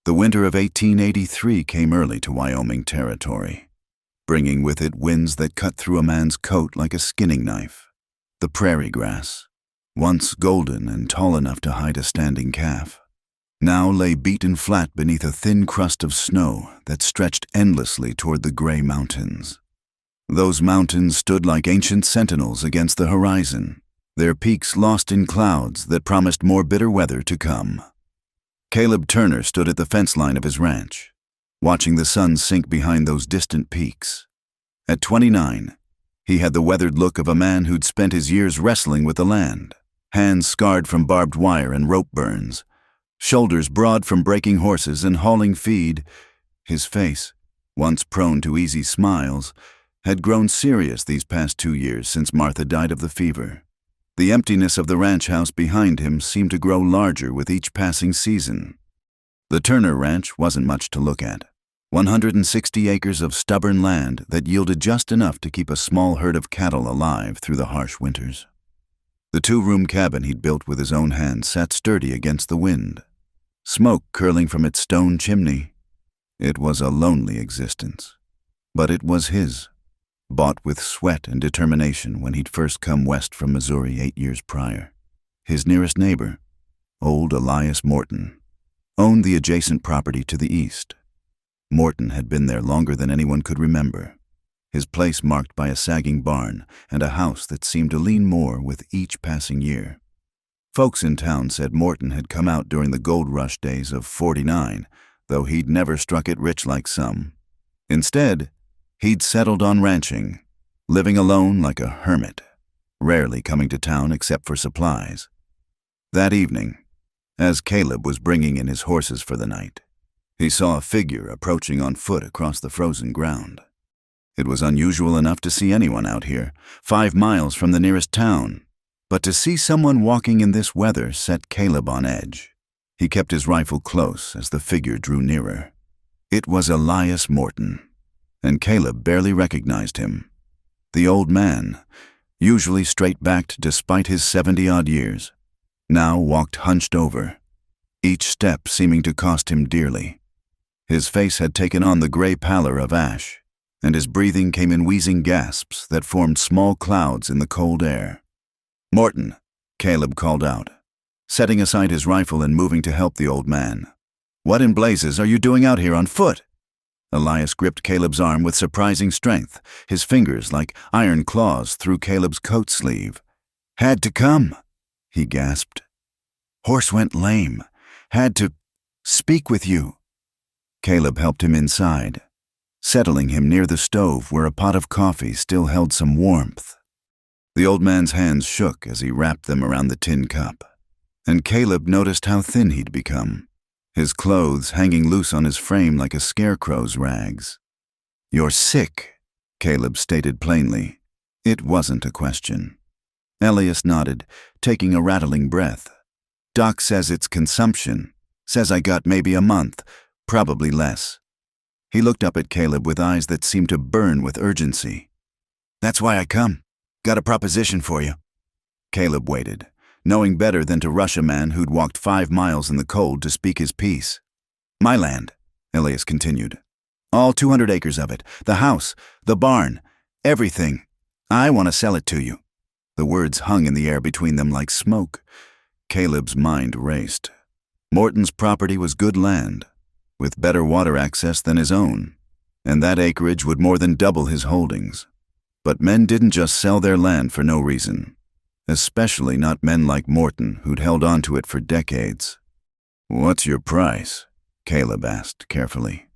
The winter of 1883 came early to Wyoming territory, bringing with it winds that cut through a man's coat like a skinning knife. The prairie grass, once golden and tall enough to hide a standing calf, now lay beaten flat beneath a thin crust of snow that stretched endlessly toward the gray mountains. Those mountains stood like ancient sentinels against the horizon, their peaks lost in clouds that promised more bitter weather to come. Caleb Turner stood at the fence line of his ranch, watching the sun sink behind those distant peaks. At 29, he had the weathered look of a man who'd spent his years wrestling with the land, hands scarred from barbed wire and rope burns, shoulders broad from breaking horses and hauling feed. His face, once prone to easy smiles, had grown serious these past 2 years since Martha died of the fever. The emptiness of the ranch house behind him seemed to grow larger with each passing season. The Turner Ranch wasn't much to look at. 160 acres of stubborn land that yielded just enough to keep a small herd of cattle alive through the harsh winters. The 2-room cabin he'd built with his own hands sat sturdy against the wind, smoke curling from its stone chimney. It was a lonely existence, but it was his, bought with sweat and determination when he'd first come west from Missouri 8 years prior. His nearest neighbor, old Elias Morton, owned the adjacent property to the east. Morton had been there longer than anyone could remember, his place marked by a sagging barn and a house that seemed to lean more with each passing year. Folks in town said Morton had come out during the gold rush days of '49, though he'd never struck it rich like some. Instead, he'd settled on ranching, living alone like a hermit, rarely coming to town except for supplies. That evening, as Caleb was bringing in his horses for the night, he saw a figure approaching on foot across the frozen ground. It was unusual enough to see anyone out here, 5 miles from the nearest town, but to see someone walking in this weather set Caleb on edge. He kept his rifle close as the figure drew nearer. It was Elias Morton, and Caleb barely recognized him. The old man, usually straight-backed despite his 70-odd years, now walked hunched over, each step seeming to cost him dearly. His face had taken on the gray pallor of ash, and his breathing came in wheezing gasps that formed small clouds in the cold air. "Morton," Caleb called out, setting aside his rifle and moving to help the old man. "What in blazes are you doing out here on foot?" Elias gripped Caleb's arm with surprising strength, his fingers like iron claws through Caleb's coat sleeve. "Had to come," he gasped. "Horse went lame. Had to speak with you." Caleb helped him inside, settling him near the stove where a pot of coffee still held some warmth. The old man's hands shook as he wrapped them around the tin cup, and Caleb noticed how thin he'd become, his clothes hanging loose on his frame like a scarecrow's rags. "You're sick," Caleb stated plainly. It wasn't a question. Elias nodded, taking a rattling breath. "Doc says it's consumption. Says I got maybe a month, probably less." He looked up at Caleb with eyes that seemed to burn with urgency. "That's why I come. Got a proposition for you." Caleb waited, knowing better than to rush a man who'd walked 5 miles in the cold to speak his piece. "My land," Elias continued. "All 200 acres of it, the house, the barn, everything. I want to sell it to you." The words hung in the air between them like smoke. Caleb's mind raced. Morton's property was good land, with better water access than his own, and that acreage would more than double his holdings. But men didn't just sell their land for no reason, especially not men like Morton who'd held on to it for decades. "What's your price?" Caleb asked carefully.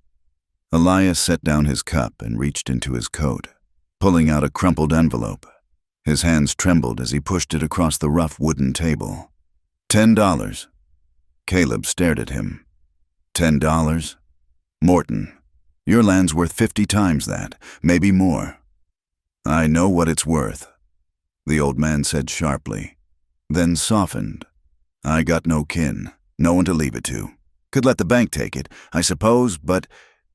Elias set down his cup and reached into his coat, pulling out a crumpled envelope. His hands trembled as he pushed it across the rough wooden table. $10. Caleb stared at him. $10? Morton, your land's worth 50 times that, maybe more. "I know what it's worth," the old man said sharply, then softened. "I got no kin, no one to leave it to. Could let the bank take it, I suppose, but—"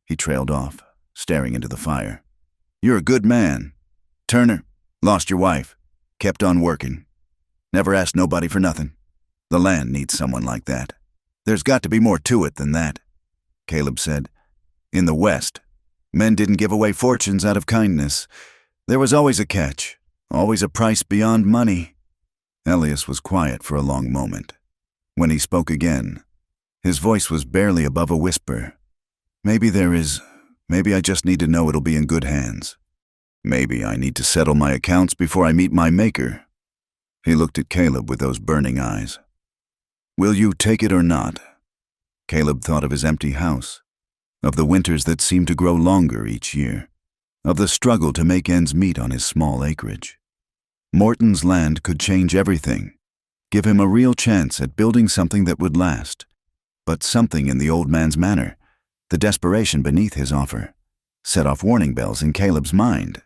He trailed off, staring into the fire. "You're a good man. Turner, lost your wife, kept on working. Never asked nobody for nothing. The land needs someone like that. There's got to be more to it than that." Caleb said. "In the West, men didn't give away fortunes out of kindness. There was always a catch, always a price beyond money." Elias was quiet for a long moment. When he spoke again, his voice was barely above a whisper. Maybe I just need to know it'll be in good hands. Maybe I need to settle my accounts before I meet my maker." He looked at Caleb with those burning eyes. "Will you take it or not?" Caleb thought of his empty house, of the winters that seemed to grow longer each year, of the struggle to make ends meet on his small acreage. Morton's land could change everything, give him a real chance at building something that would last. But something in the old man's manner, the desperation beneath his offer, set off warning bells in Caleb's mind.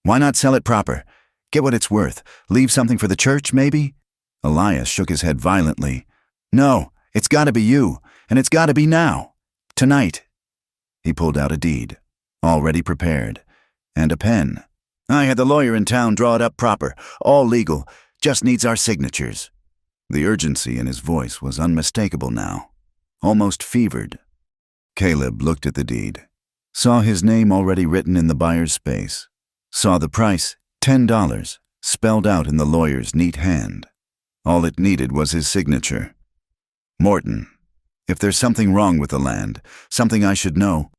"Why not sell it proper? Get what it's worth. Leave something for the church, maybe?" Elias shook his head violently. "No, it's got to be you, and it's got to be now. Tonight." He pulled out a deed, already prepared, and a pen. "I had the lawyer in town draw it up proper, all legal, just needs our signatures." The urgency in his voice was unmistakable now, almost fevered. Caleb looked at the deed, saw his name already written in the buyer's space, saw the price, $10, spelled out in the lawyer's neat hand. All it needed was his signature. "Morton, if there's something wrong with the land, something I should know."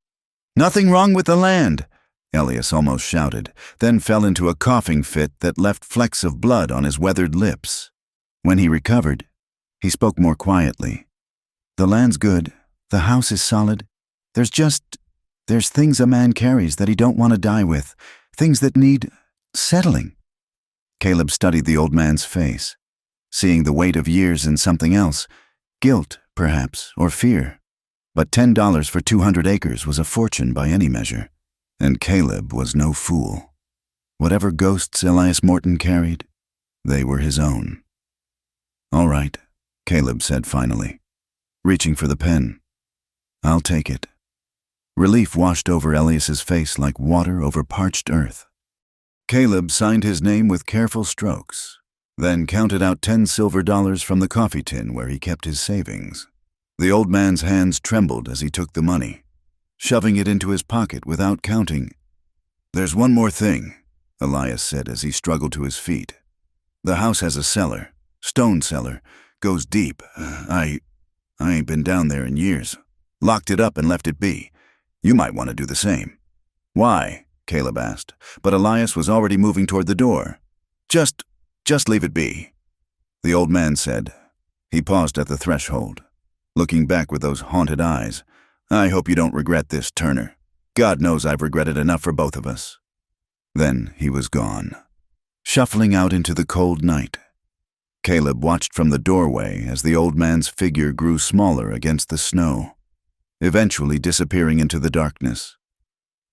"Nothing wrong with the land!" Elias almost shouted, then fell into a coughing fit that left flecks of blood on his weathered lips. When he recovered, he spoke more quietly. "The land's good. The house is solid. There's things a man carries that he don't want to die with, things that need settling." Caleb studied the old man's face, seeing the weight of years in something else, guilt, perhaps, or fear. But $10 for 200 acres was a fortune by any measure, and Caleb was no fool. Whatever ghosts Elias Morton carried, they were his own. "All right," Caleb said finally, reaching for the pen. "I'll take it." Relief washed over Elias's face like water over parched earth. Caleb signed his name with careful strokes, then counted out 10 silver dollars from the coffee tin where he kept his savings. The old man's hands trembled as he took the money, shoving it into his pocket without counting. "There's one more thing," Elias said as he struggled to his feet. "The house has a cellar, stone cellar, goes deep. I ain't been down there in years. Locked it up and left it be. You might want to do the same." "Why?" Caleb asked, but Elias was already moving toward the door. Just leave it be," the old man said. He paused at the threshold, looking back with those haunted eyes. "I hope you don't regret this, Turner. God knows I've regretted enough for both of us." Then he was gone, shuffling out into the cold night. Caleb watched from the doorway as the old man's figure grew smaller against the snow, eventually disappearing into the darkness.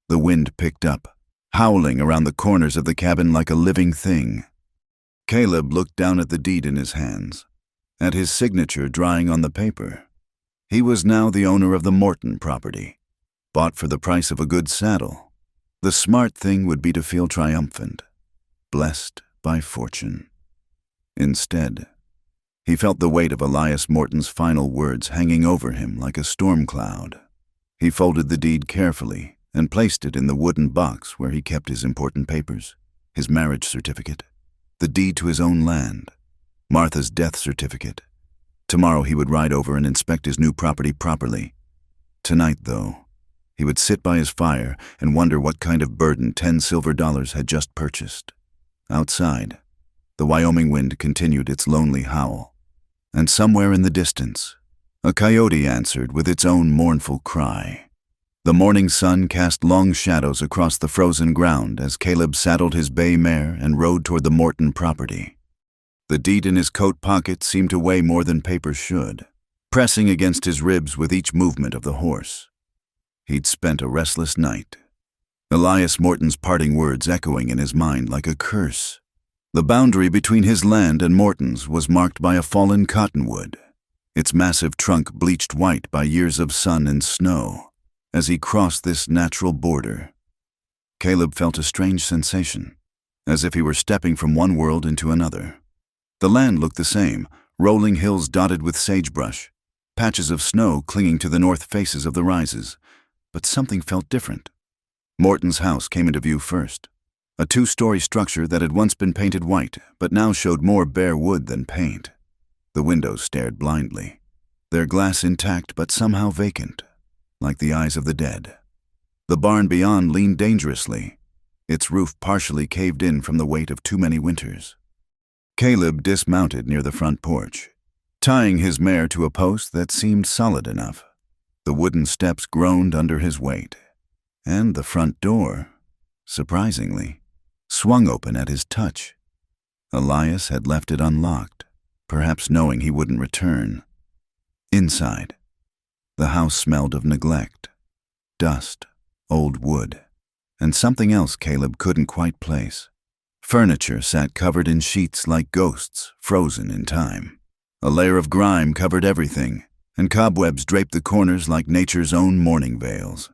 The wind picked up, howling around the corners of the cabin like a living thing. Caleb looked down at the deed in his hands, at his signature drying on the paper. He was now the owner of the Morton property, bought for the price of a good saddle. The smart thing would be to feel triumphant, blessed by fortune. Instead, he felt the weight of Elias Morton's final words hanging over him like a storm cloud. He folded the deed carefully and placed it in the wooden box where he kept his important papers, his marriage certificate, the deed to his own land, Martha's death certificate. Tomorrow he would ride over and inspect his new property properly. Tonight, though, he would sit by his fire and wonder what kind of burden 10 silver dollars had just purchased. Outside, the Wyoming wind continued its lonely howl, and somewhere in the distance, a coyote answered with its own mournful cry. The morning sun cast long shadows across the frozen ground as Caleb saddled his bay mare and rode toward the Morton property. The deed in his coat pocket seemed to weigh more than paper should, pressing against his ribs with each movement of the horse. He'd spent a restless night, Elias Morton's parting words echoing in his mind like a curse. The boundary between his land and Morton's was marked by a fallen cottonwood, its massive trunk bleached white by years of sun and snow. As he crossed this natural border, Caleb felt a strange sensation, as if he were stepping from one world into another. The land looked the same, rolling hills dotted with sagebrush, patches of snow clinging to the north faces of the rises, but something felt different. Morton's house came into view first, a two-story structure that had once been painted white, but now showed more bare wood than paint. The windows stared blindly, their glass intact but somehow vacant, like the eyes of the dead. The barn beyond leaned dangerously, its roof partially caved in from the weight of too many winters. Caleb dismounted near the front porch, tying his mare to a post that seemed solid enough. The wooden steps groaned under his weight, and the front door, surprisingly, swung open at his touch. Elias had left it unlocked, perhaps knowing he wouldn't return. Inside, the house smelled of neglect, dust, old wood, and something else Caleb couldn't quite place. Furniture sat covered in sheets like ghosts, frozen in time. A layer of grime covered everything, and cobwebs draped the corners like nature's own mourning veils.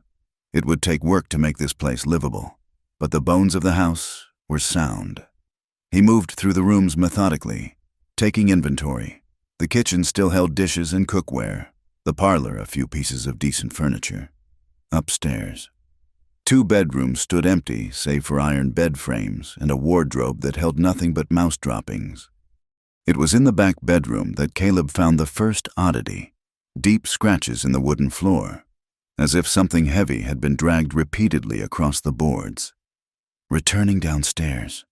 It would take work to make this place livable, but the bones of the house were sound. He moved through the rooms methodically, taking inventory. The kitchen still held dishes and cookware, the parlor a few pieces of decent furniture. Upstairs, 2 bedrooms stood empty save for iron bed frames and a wardrobe that held nothing but mouse droppings. It was in the back bedroom that Caleb found the first oddity, deep scratches in the wooden floor, as if something heavy had been dragged repeatedly across the boards. Returning downstairs,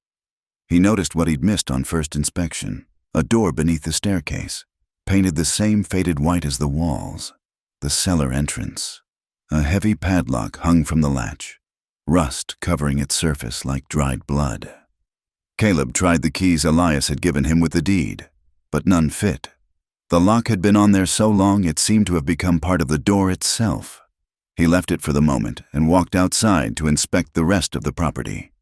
he noticed what he'd missed on first inspection, a door beneath the staircase, painted the same faded white as the walls. The cellar entrance. A heavy padlock hung from the latch, rust covering its surface like dried blood. Caleb tried the keys Elias had given him with the deed, but none fit. The lock had been on there so long it seemed to have become part of the door itself. He left it for the moment and walked outside to inspect the rest of the property.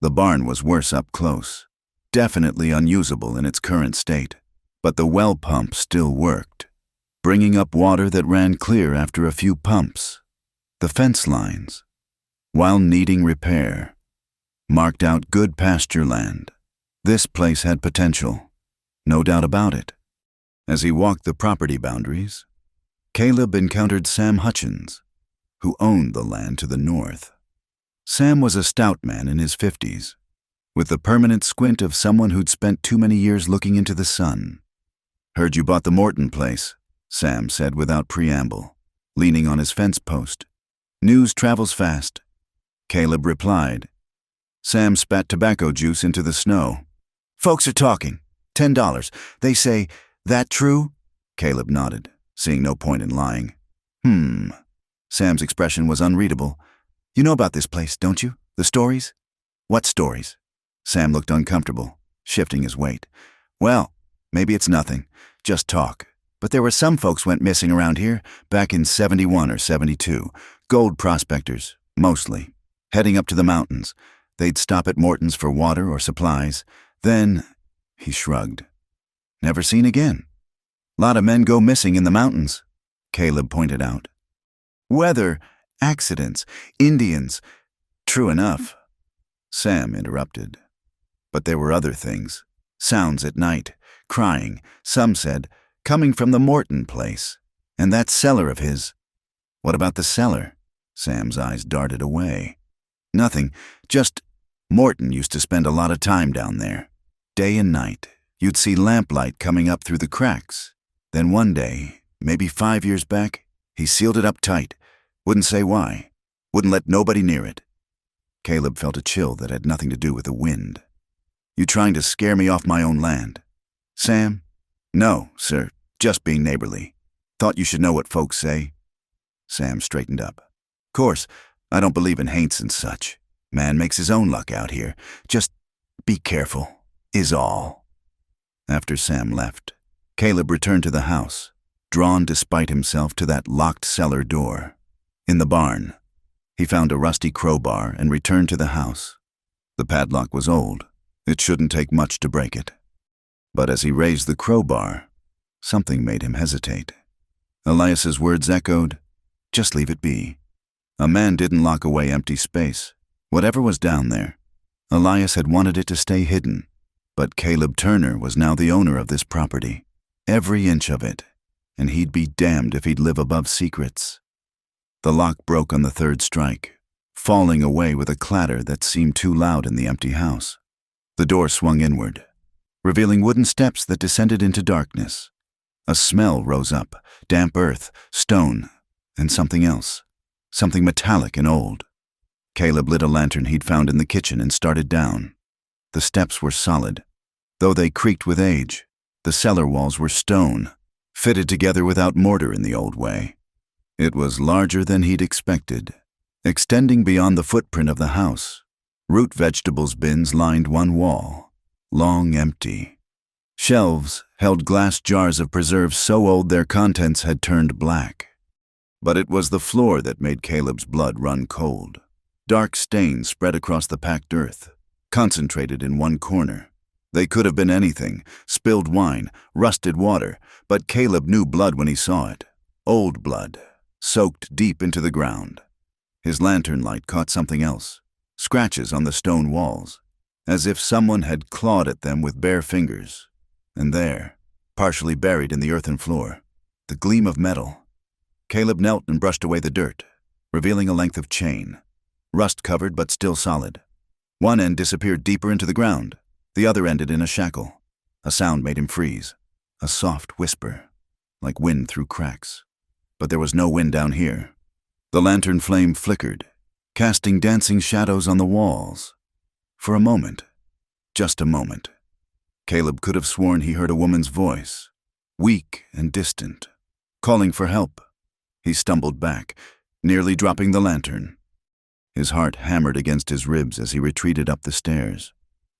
The barn was worse up close, definitely unusable in its current state, but the well pump still worked, bringing up water that ran clear after a few pumps. The fence lines, while needing repair, marked out good pasture land. This place had potential, no doubt about it. As he walked the property boundaries, Caleb encountered Sam Hutchins, who owned the land to the north. Sam was a stout man in his 50s, with the permanent squint of someone who'd spent too many years looking into the sun. "Heard you bought the Morton place," Sam said without preamble, leaning on his fence post. "News travels fast," Caleb replied. Sam spat tobacco juice into the snow. "Folks are talking. $10. They say, that true?" Caleb nodded, seeing no point in lying. Sam's expression was unreadable. "You know about this place, don't you? The stories?" "What stories?" Sam looked uncomfortable, shifting his weight. "Well, maybe it's nothing. Just talk. But there were some folks went missing around here back in 71 or 72. Gold prospectors, mostly. Heading up to the mountains. They'd stop at Morton's for water or supplies. Then," he shrugged, "never seen again. Lot of men go missing in the mountains," Caleb pointed out. "Weather, accidents, Indians." "True enough," Sam interrupted. "But there were other things. Sounds at night, crying, some said, coming from the Morton place. And that cellar of his." "What about the cellar?" Sam's eyes darted away. "Nothing, just Morton used to spend a lot of time down there. Day and night, you'd see lamplight coming up through the cracks. Then one day, maybe 5 years back, he sealed it up tight. Wouldn't say why. Wouldn't let nobody near it." Caleb felt a chill that had nothing to do with the wind. "You trying to scare me off my own land?" "Sam? No, sir, just being neighborly. Thought you should know what folks say." Sam straightened up. "Course, I don't believe in haints and such. Man makes his own luck out here. Just be careful, is all." After Sam left, Caleb returned to the house, drawn despite himself to that locked cellar door. In the barn, he found a rusty crowbar and returned to the house. The padlock was old. It shouldn't take much to break it. But as he raised the crowbar, something made him hesitate. Elias's words echoed, "Just leave it be." A man didn't lock away empty space. Whatever was down there, Elias had wanted it to stay hidden. But Caleb Turner was now the owner of this property. Every inch of it. and he'd be damned if he'd live above secrets. The lock broke on the third strike, falling away with a clatter that seemed too loud in the empty house. The door swung inward, revealing wooden steps that descended into darkness. A smell rose up, damp earth, stone, and something else, something metallic and old. Caleb lit a lantern he'd found in the kitchen and started down. The steps were solid, though they creaked with age. The cellar walls were stone, fitted together without mortar in the old way. It was larger than he'd expected, extending beyond the footprint of the house. Root vegetables bins lined one wall, long empty. Shelves held glass jars of preserves so old their contents had turned black. But it was the floor that made Caleb's blood run cold. Dark stains spread across the packed earth, concentrated in one corner. They could have been anything, spilled wine, rusted water, but Caleb knew blood when he saw it. Old blood, soaked deep into the ground. His lantern light caught something else, scratches on the stone walls, as if someone had clawed at them with bare fingers. And there, partially buried in the earthen floor, the gleam of metal. Caleb knelt and brushed away the dirt, revealing a length of chain, rust-covered but still solid. One end disappeared deeper into the ground, the other ended in a shackle. A sound made him freeze, a soft whisper, like wind through cracks. But there was no wind down here. The lantern flame flickered, casting dancing shadows on the walls. For a moment, just a moment, Caleb could have sworn he heard a woman's voice, weak and distant, calling for help. He stumbled back, nearly dropping the lantern. His heart hammered against his ribs as he retreated up the stairs,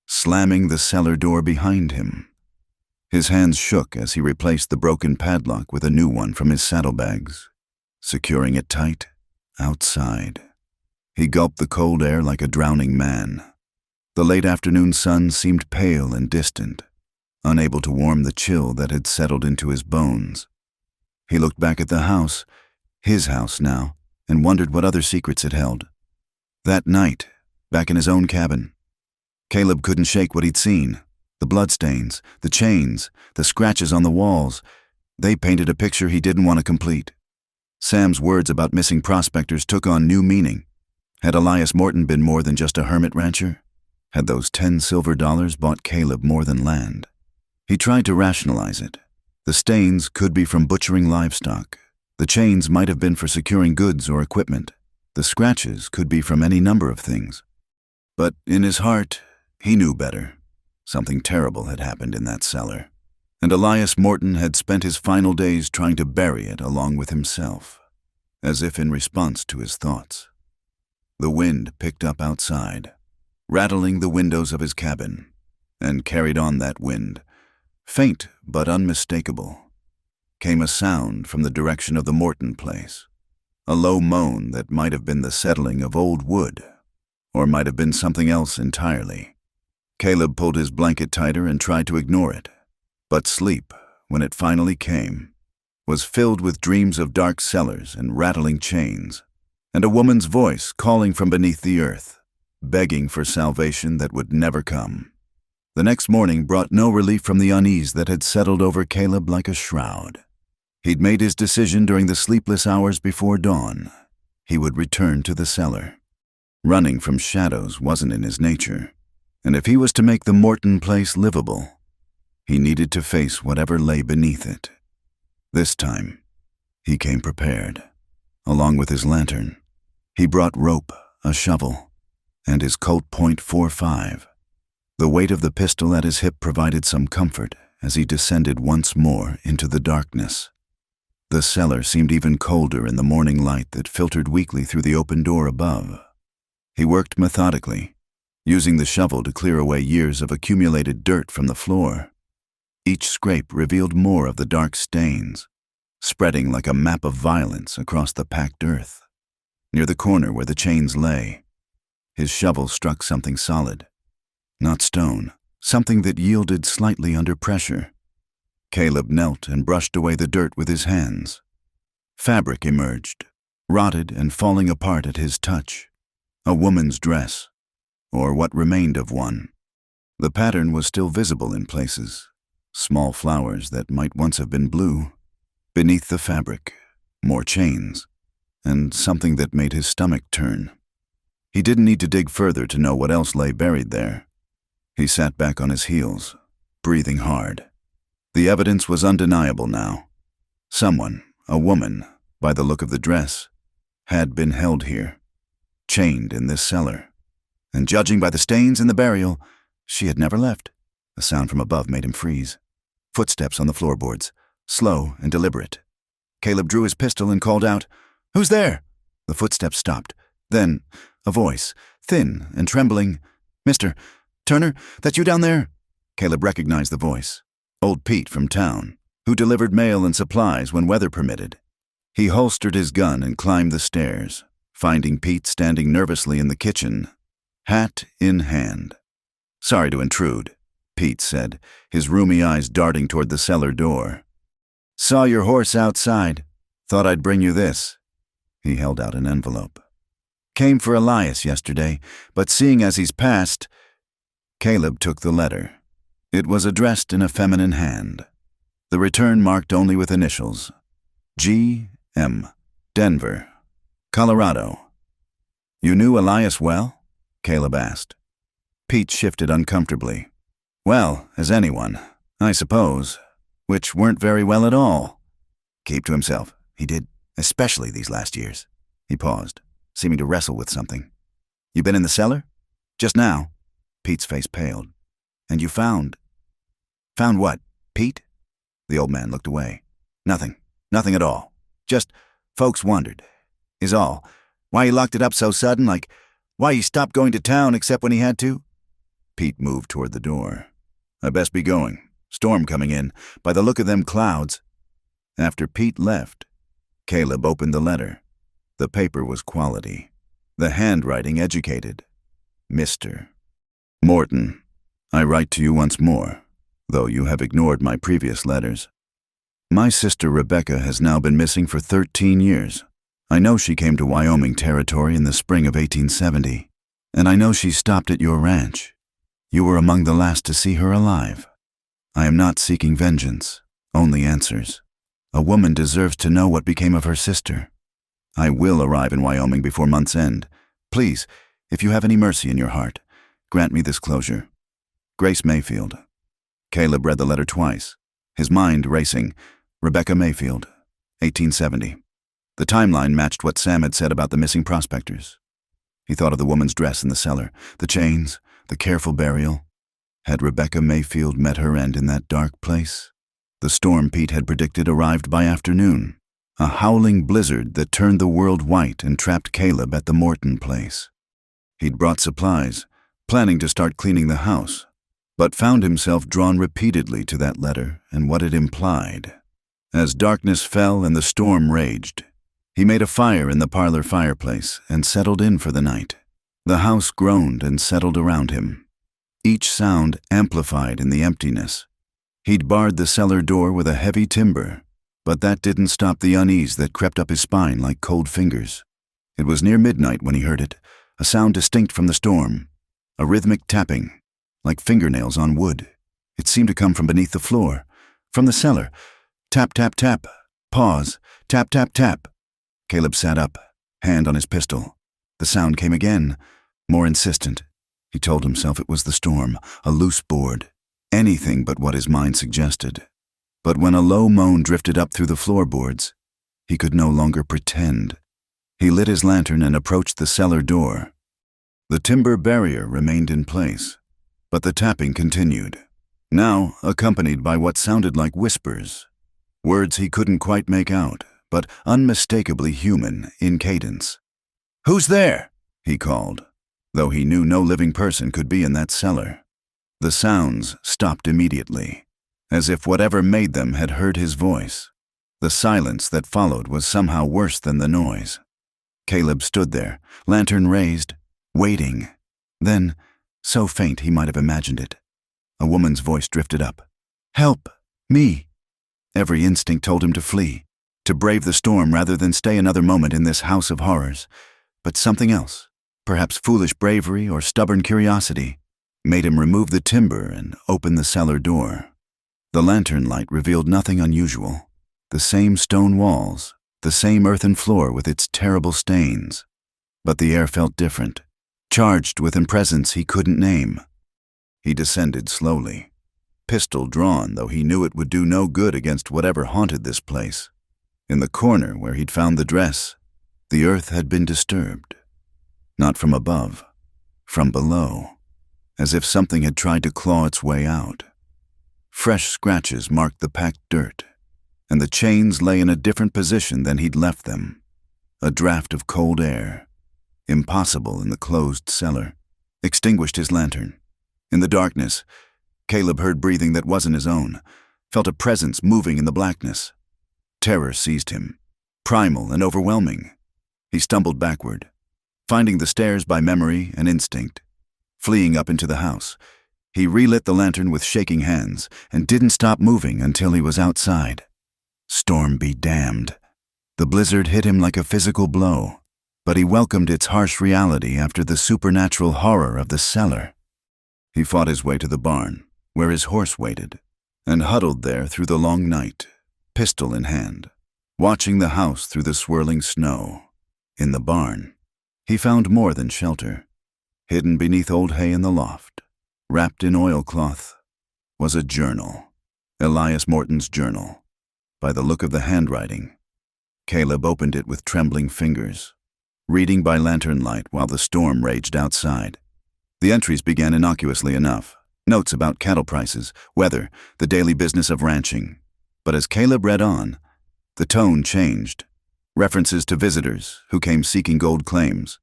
slamming the cellar door behind him. His hands shook as he replaced the broken padlock with a new one from his saddlebags, securing it tight outside. He gulped the cold air like a drowning man. The late afternoon sun seemed pale and distant, unable to warm the chill that had settled into his bones. He looked back at the house, his house now, and wondered what other secrets it held. That night, back in his own cabin, Caleb couldn't shake what he'd seen. The bloodstains, the chains, the scratches on the walls. They painted a picture he didn't want to complete. Sam's words about missing prospectors took on new meaning. Had Elias Morton been more than just a hermit rancher? Had those 10 silver dollars bought Caleb more than land? He tried to rationalize it. The stains could be from butchering livestock. The chains might have been for securing goods or equipment. The scratches could be from any number of things. But in his heart, he knew better. Something terrible had happened in that cellar, and Elias Morton had spent his final days trying to bury it along with himself, as if in response to his thoughts. The wind picked up outside, rattling the windows of his cabin, and carried on that wind, faint but unmistakable, came a sound from the direction of the Morton place, a low moan that might have been the settling of old wood, or might have been something else entirely. Caleb pulled his blanket tighter and tried to ignore it, but sleep, when it finally came, was filled with dreams of dark cellars and rattling chains, and a woman's voice calling from beneath the earth, begging for salvation that would never come. The next morning brought no relief from the unease that had settled over Caleb like a shroud. He'd made his decision during the sleepless hours before dawn. He would return to the cellar. Running from shadows wasn't in his nature, and if he was to make the Morton place livable, he needed to face whatever lay beneath it. This time, he came prepared. Along with his lantern, he brought rope, a shovel, and his Colt .45. The weight of the pistol at his hip provided some comfort as he descended once more into the darkness. The cellar seemed even colder in the morning light that filtered weakly through the open door above. He worked methodically, using the shovel to clear away years of accumulated dirt from the floor. Each scrape revealed more of the dark stains, spreading like a map of violence across the packed earth. Near the corner where the chains lay, his shovel struck something solid. Not stone, something that yielded slightly under pressure. Caleb knelt and brushed away the dirt with his hands. Fabric emerged, rotted and falling apart at his touch. A woman's dress, or what remained of one. The pattern was still visible in places, small flowers that might once have been blue. Beneath the fabric, more chains, and something that made his stomach turn. He didn't need to dig further to know what else lay buried there. He sat back on his heels, breathing hard. The evidence was undeniable now. Someone, a woman, by the look of the dress, had been held here, chained in this cellar. And judging by the stains in the burial, she had never left. A sound from above made him freeze. Footsteps on the floorboards, slow and deliberate. Caleb drew his pistol and called out, "Who's there?" The footsteps stopped. Then, a voice, thin and trembling, "Mr. Turner, that you down there?" Caleb recognized the voice. Old Pete from town, who delivered mail and supplies when weather permitted. He holstered his gun and climbed the stairs, finding Pete standing nervously in the kitchen, hat in hand. "Sorry to intrude," Pete said, his roomy eyes darting toward the cellar door. "Saw your horse outside. Thought I'd bring you this." He held out an envelope. "Came for Elias yesterday, but seeing as he's passed..." Caleb took the letter. It was addressed in a feminine hand. The return marked only with initials. G.M. Denver, Colorado. "You knew Elias well?" Caleb asked. Pete shifted uncomfortably. "Well, as anyone, I suppose, which weren't very well at all." Keep to himself, he did, especially these last years. He paused, seeming to wrestle with something. "You been in the cellar?" "Just now." Pete's face paled. "And you found..." "Found what, Pete?" The old man looked away. "Nothing. Nothing at all. Just folks wondered, is all. Why he locked it up so sudden, like why he stopped going to town except when he had to." Pete moved toward the door. "I best be going. Storm coming in. By the look of them clouds." After Pete left, Caleb opened the letter. The paper was quality. The handwriting educated. Mr. Morton, I write to you once more, though you have ignored my previous letters. My sister Rebecca has now been missing for 13 years. I know she came to Wyoming Territory in the spring of 1870, and I know she stopped at your ranch. You were among the last to see her alive. I am not seeking vengeance, only answers. A woman deserves to know what became of her sister. I will arrive in Wyoming before month's end. Please, if you have any mercy in your heart, grant me this closure. Grace Mayfield." Caleb read the letter twice, his mind racing. Rebecca Mayfield, 1870. The timeline matched what Sam had said about the missing prospectors. He thought of the woman's dress in the cellar, the chains, the careful burial. Had Rebecca Mayfield met her end in that dark place? The storm Pete had predicted arrived by afternoon, a howling blizzard that turned the world white and trapped Caleb at the Morton place. He'd brought supplies, planning to start cleaning the house, but found himself drawn repeatedly to that letter and what it implied. As darkness fell and the storm raged, he made a fire in the parlor fireplace and settled in for the night. The house groaned and settled around him, each sound amplified in the emptiness. He'd barred the cellar door with a heavy timber, but that didn't stop the unease that crept up his spine like cold fingers. It was near midnight when he heard it, a sound distinct from the storm, a rhythmic tapping, like fingernails on wood. It seemed to come from beneath the floor, from the cellar. Tap, tap, tap. Pause. Tap, tap, tap. Caleb sat up, hand on his pistol. The sound came again, more insistent. He told himself it was the storm, a loose board, anything but what his mind suggested. But when a low moan drifted up through the floorboards, he could no longer pretend. He lit his lantern and approached the cellar door. The timber barrier remained in place, but the tapping continued, now accompanied by what sounded like whispers. Words he couldn't quite make out, but unmistakably human in cadence. "Who's there?" he called, though he knew no living person could be in that cellar. The sounds stopped immediately, as if whatever made them had heard his voice. The silence that followed was somehow worse than the noise. Caleb stood there, lantern raised, waiting. Then, so faint he might have imagined it, a woman's voice drifted up. "Help! Me!" Every instinct told him to flee, to brave the storm rather than stay another moment in this house of horrors. But something else, perhaps foolish bravery or stubborn curiosity, made him remove the timber and open the cellar door. The lantern light revealed nothing unusual. the same stone walls, the same earthen floor with its terrible stains. But the air felt different, charged with a presence he couldn't name. He descended slowly, pistol drawn, though he knew it would do no good against whatever haunted this place. In the corner where he'd found the dress, the earth had been disturbed. Not from above, from below, as if something had tried to claw its way out. Fresh scratches marked the packed dirt, and the chains lay in a different position than he'd left them. A draft of cold air, impossible in the closed cellar, extinguished his lantern. In the darkness, Caleb heard breathing that wasn't his own, felt a presence moving in the blackness. Terror seized him, primal and overwhelming. He stumbled backward, finding the stairs by memory and instinct. Fleeing up into the house, he relit the lantern with shaking hands and didn't stop moving until he was outside. Storm be damned. The blizzard hit him like a physical blow, but he welcomed its harsh reality after the supernatural horror of the cellar. He fought his way to the barn, where his horse waited, and huddled there through the long night, pistol in hand, watching the house through the swirling snow. In the barn, he found more than shelter. Hidden beneath old hay in the loft, wrapped in oilcloth, was a journal. Elias Morton's journal. By the look of the handwriting, Caleb opened it with trembling fingers, reading by lantern light while the storm raged outside. The entries began innocuously enough, notes about cattle prices, weather, the daily business of ranching. But as Caleb read on, the tone changed. References to visitors who came seeking gold claims,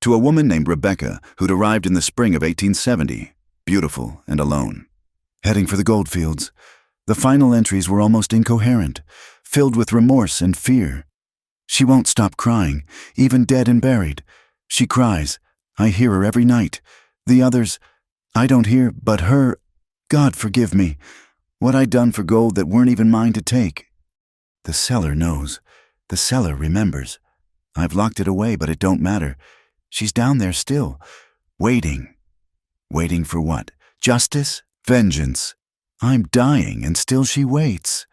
to a woman named Rebecca who'd arrived in the spring of 1870, beautiful and alone, heading for the goldfields. The final entries were almost incoherent, filled with remorse and fear. She won't stop crying, even dead and buried. She cries. I hear her every night. The others, I don't hear, but her. God forgive me. What I'd done for gold that weren't even mine to take. The cellar knows. The cellar remembers. I've locked it away, but it don't matter. She's down there still, waiting. Waiting for what? Justice? Vengeance? I'm dying, and still she waits.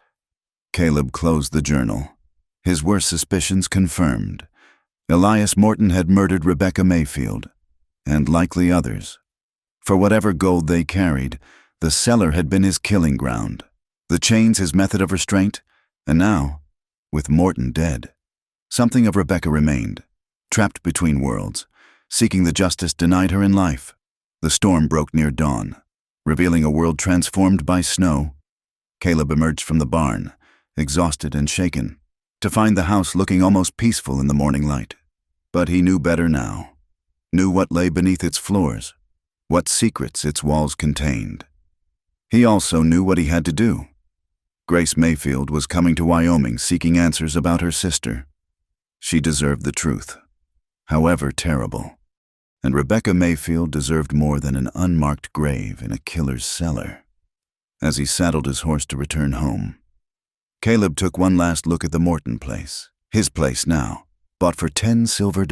Caleb closed the journal. His worst suspicions confirmed. Elias Morton had murdered Rebecca Mayfield, and likely others. For whatever gold they carried, the cellar had been his killing ground, the chains his method of restraint, and now, with Morton dead, something of Rebecca remained, trapped between worlds, seeking the justice denied her in life. The storm broke near dawn, revealing a world transformed by snow. Caleb emerged from the barn, exhausted and shaken, to find the house looking almost peaceful in the morning light. But he knew better now, knew what lay beneath its floors, what secrets its walls contained. He also knew what he had to do. Grace Mayfield was coming to Wyoming seeking answers about her sister. She deserved the truth, however terrible. And Rebecca Mayfield deserved more than an unmarked grave in a killer's cellar. As he saddled his horse to return home, Caleb took one last look at the Morton place, his place now, bought for $10 silver.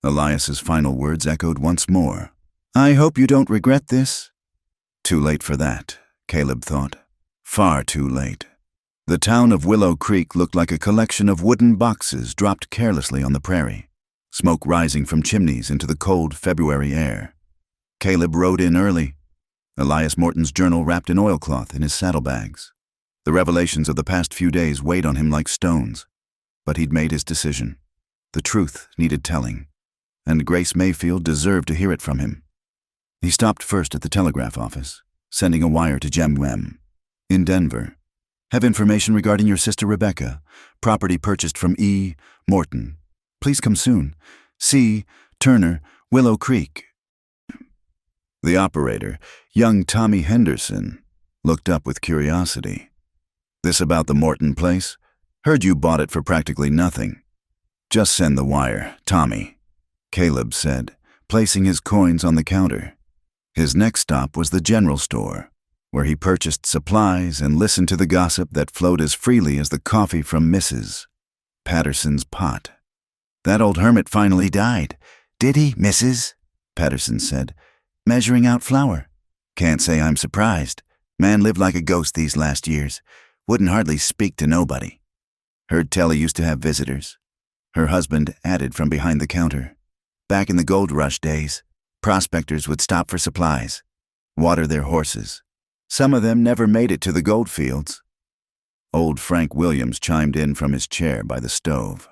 Elias's final words echoed once more. I hope you don't regret this. Too late for that, Caleb thought. Far too late. The town of Willow Creek looked like a collection of wooden boxes dropped carelessly on the prairie, smoke rising from chimneys into the cold February air. Caleb rode in early, Elias Morton's journal wrapped in oilcloth in his saddlebags. The revelations of the past few days weighed on him like stones, but he'd made his decision. The truth needed telling, and Grace Mayfield deserved to hear it from him. He stopped first at the telegraph office, sending a wire to Jem Wem, in Denver. Have information regarding your sister Rebecca, property purchased from E. Morton. Please come soon. C. Turner, Willow Creek. The operator, young Tommy Henderson, looked up with curiosity. This about the Morton place? Heard you bought it for practically nothing. Just send the wire, Tommy, Caleb said, placing his coins on the counter. His next stop was the general store, where he purchased supplies and listened to the gossip that flowed as freely as the coffee from Mrs. Patterson's pot. That old hermit finally died. Did he, Mrs.? Patterson said, measuring out flour. Can't say I'm surprised. Man lived like a ghost these last years. Wouldn't hardly speak to nobody. Heard tell he used to have visitors. Her husband added from behind the counter. Back in the gold rush days, prospectors would stop for supplies, water their horses. Some of them never made it to the gold fields. Old Frank Williams chimed in from his chair by the stove.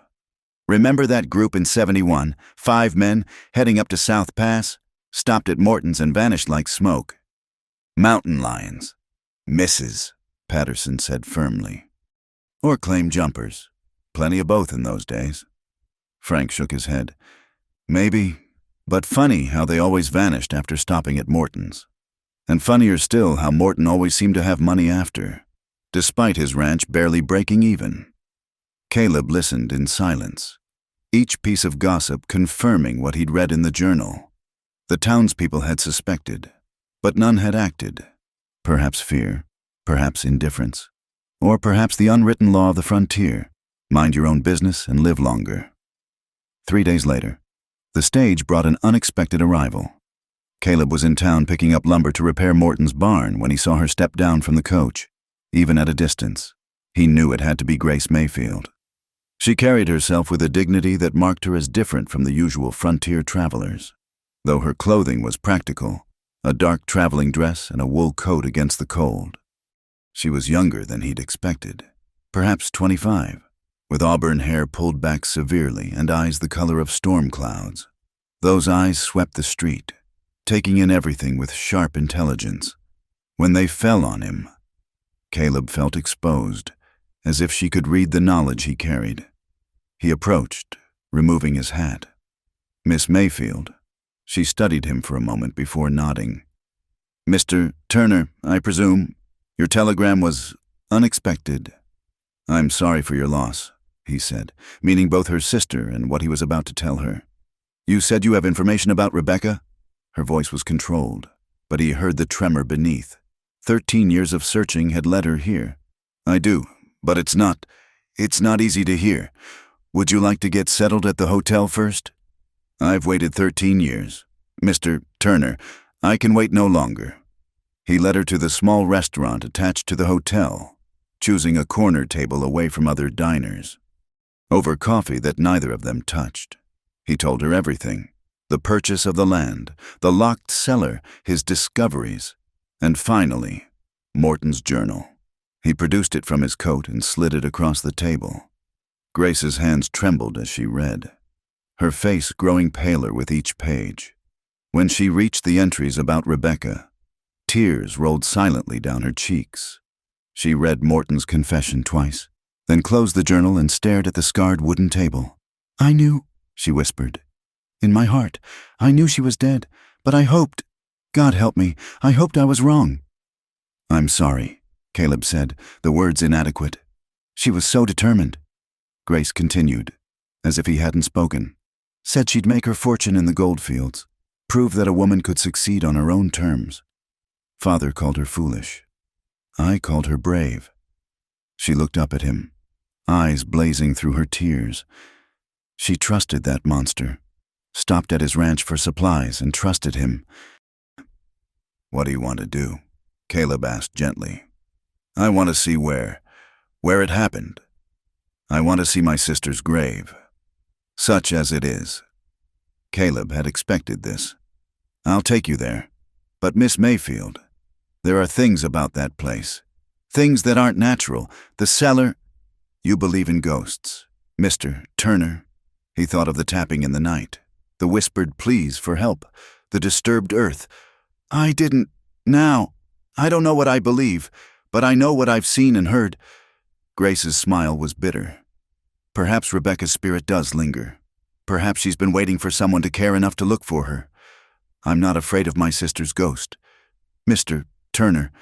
Remember that group in 71, 5 men heading up to South Pass, stopped at Morton's and vanished like smoke? Mountain lions. Misses, Patterson said firmly. Or claim jumpers. Plenty of both in those days. Frank shook his head. Maybe, but funny how they always vanished after stopping at Morton's. And funnier still how Morton always seemed to have money after, despite his ranch barely breaking even. Caleb listened in silence, each piece of gossip confirming what he'd read in the journal. The townspeople had suspected, but none had acted. Perhaps fear, perhaps indifference, or perhaps the unwritten law of the frontier: mind your own business and live longer. 3 days later, the stage brought an unexpected arrival. Caleb was in town picking up lumber to repair Morton's barn when he saw her step down from the coach. Even at a distance, he knew it had to be Grace Mayfield. She carried herself with a dignity that marked her as different from the usual frontier travelers. Though her clothing was practical, a dark traveling dress and a wool coat against the cold. She was younger than he'd expected, perhaps 25, with auburn hair pulled back severely and eyes the color of storm clouds. Those eyes swept the street, taking in everything with sharp intelligence. When they fell on him, Caleb felt exposed, as if she could read the knowledge he carried. He approached, removing his hat. Miss Mayfield. She studied him for a moment before nodding. Mr. Turner, I presume. Your telegram was unexpected. I'm sorry for your loss, he said, meaning both her sister and what he was about to tell her. You said you have information about Rebecca? Her voice was controlled, but he heard the tremor beneath. 13 years of searching had led her here. I do, but it's not easy to hear. Would you like to get settled at the hotel first? I've waited 13 years. Mr. Turner, I can wait no longer. He led her to the small restaurant attached to the hotel, choosing a corner table away from other diners. Over coffee that neither of them touched, he told her everything: the purchase of the land, the locked cellar, his discoveries, and finally, Morton's journal. He produced it from his coat and slid it across the table. Grace's hands trembled as she read, her face growing paler with each page. When she reached the entries about Rebecca, tears rolled silently down her cheeks. She read Morton's confession twice, then closed the journal and stared at the scarred wooden table. I knew, she whispered. In my heart, I knew she was dead, but I hoped, God help me, I hoped I was wrong. I'm sorry, Caleb said, the words inadequate. She was so determined. Grace continued, as if he hadn't spoken. Said she'd make her fortune in the goldfields, prove that a woman could succeed on her own terms. Father called her foolish. I called her brave. She looked up at him, eyes blazing through her tears. She trusted that monster, stopped at his ranch for supplies and trusted him. What do you want to do? Caleb asked gently. I want to see where it happened. I want to see my sister's grave, such as it is. Caleb had expected this. I'll take you there. But Miss Mayfield, there are things about that place. Things that aren't natural. The cellar. You believe in ghosts, Mr. Turner. He thought of the tapping in the night, the whispered pleas for help, the disturbed earth. I didn't. Now, I don't know what I believe, but I know what I've seen and heard. Grace's smile was bitter. Perhaps Rebecca's spirit does linger. Perhaps she's been waiting for someone to care enough to look for her. I'm not afraid of my sister's ghost. Mr. Turner,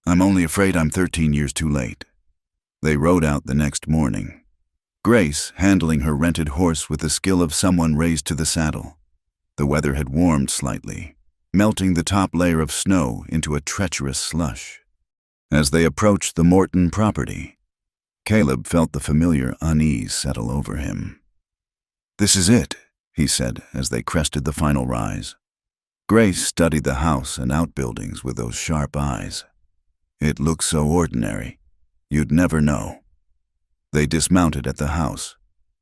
I'm only afraid I'm 13 years too late. They rode out the next morning, Grace handling her rented horse with the skill of someone raised to the saddle. The weather had warmed slightly, melting the top layer of snow into a treacherous slush. As they approached the Morton property, Caleb felt the familiar unease settle over him. This is it, he said as they crested the final rise. Grace studied the house and outbuildings with those sharp eyes. It looked so ordinary, You'd never know. They dismounted at the house.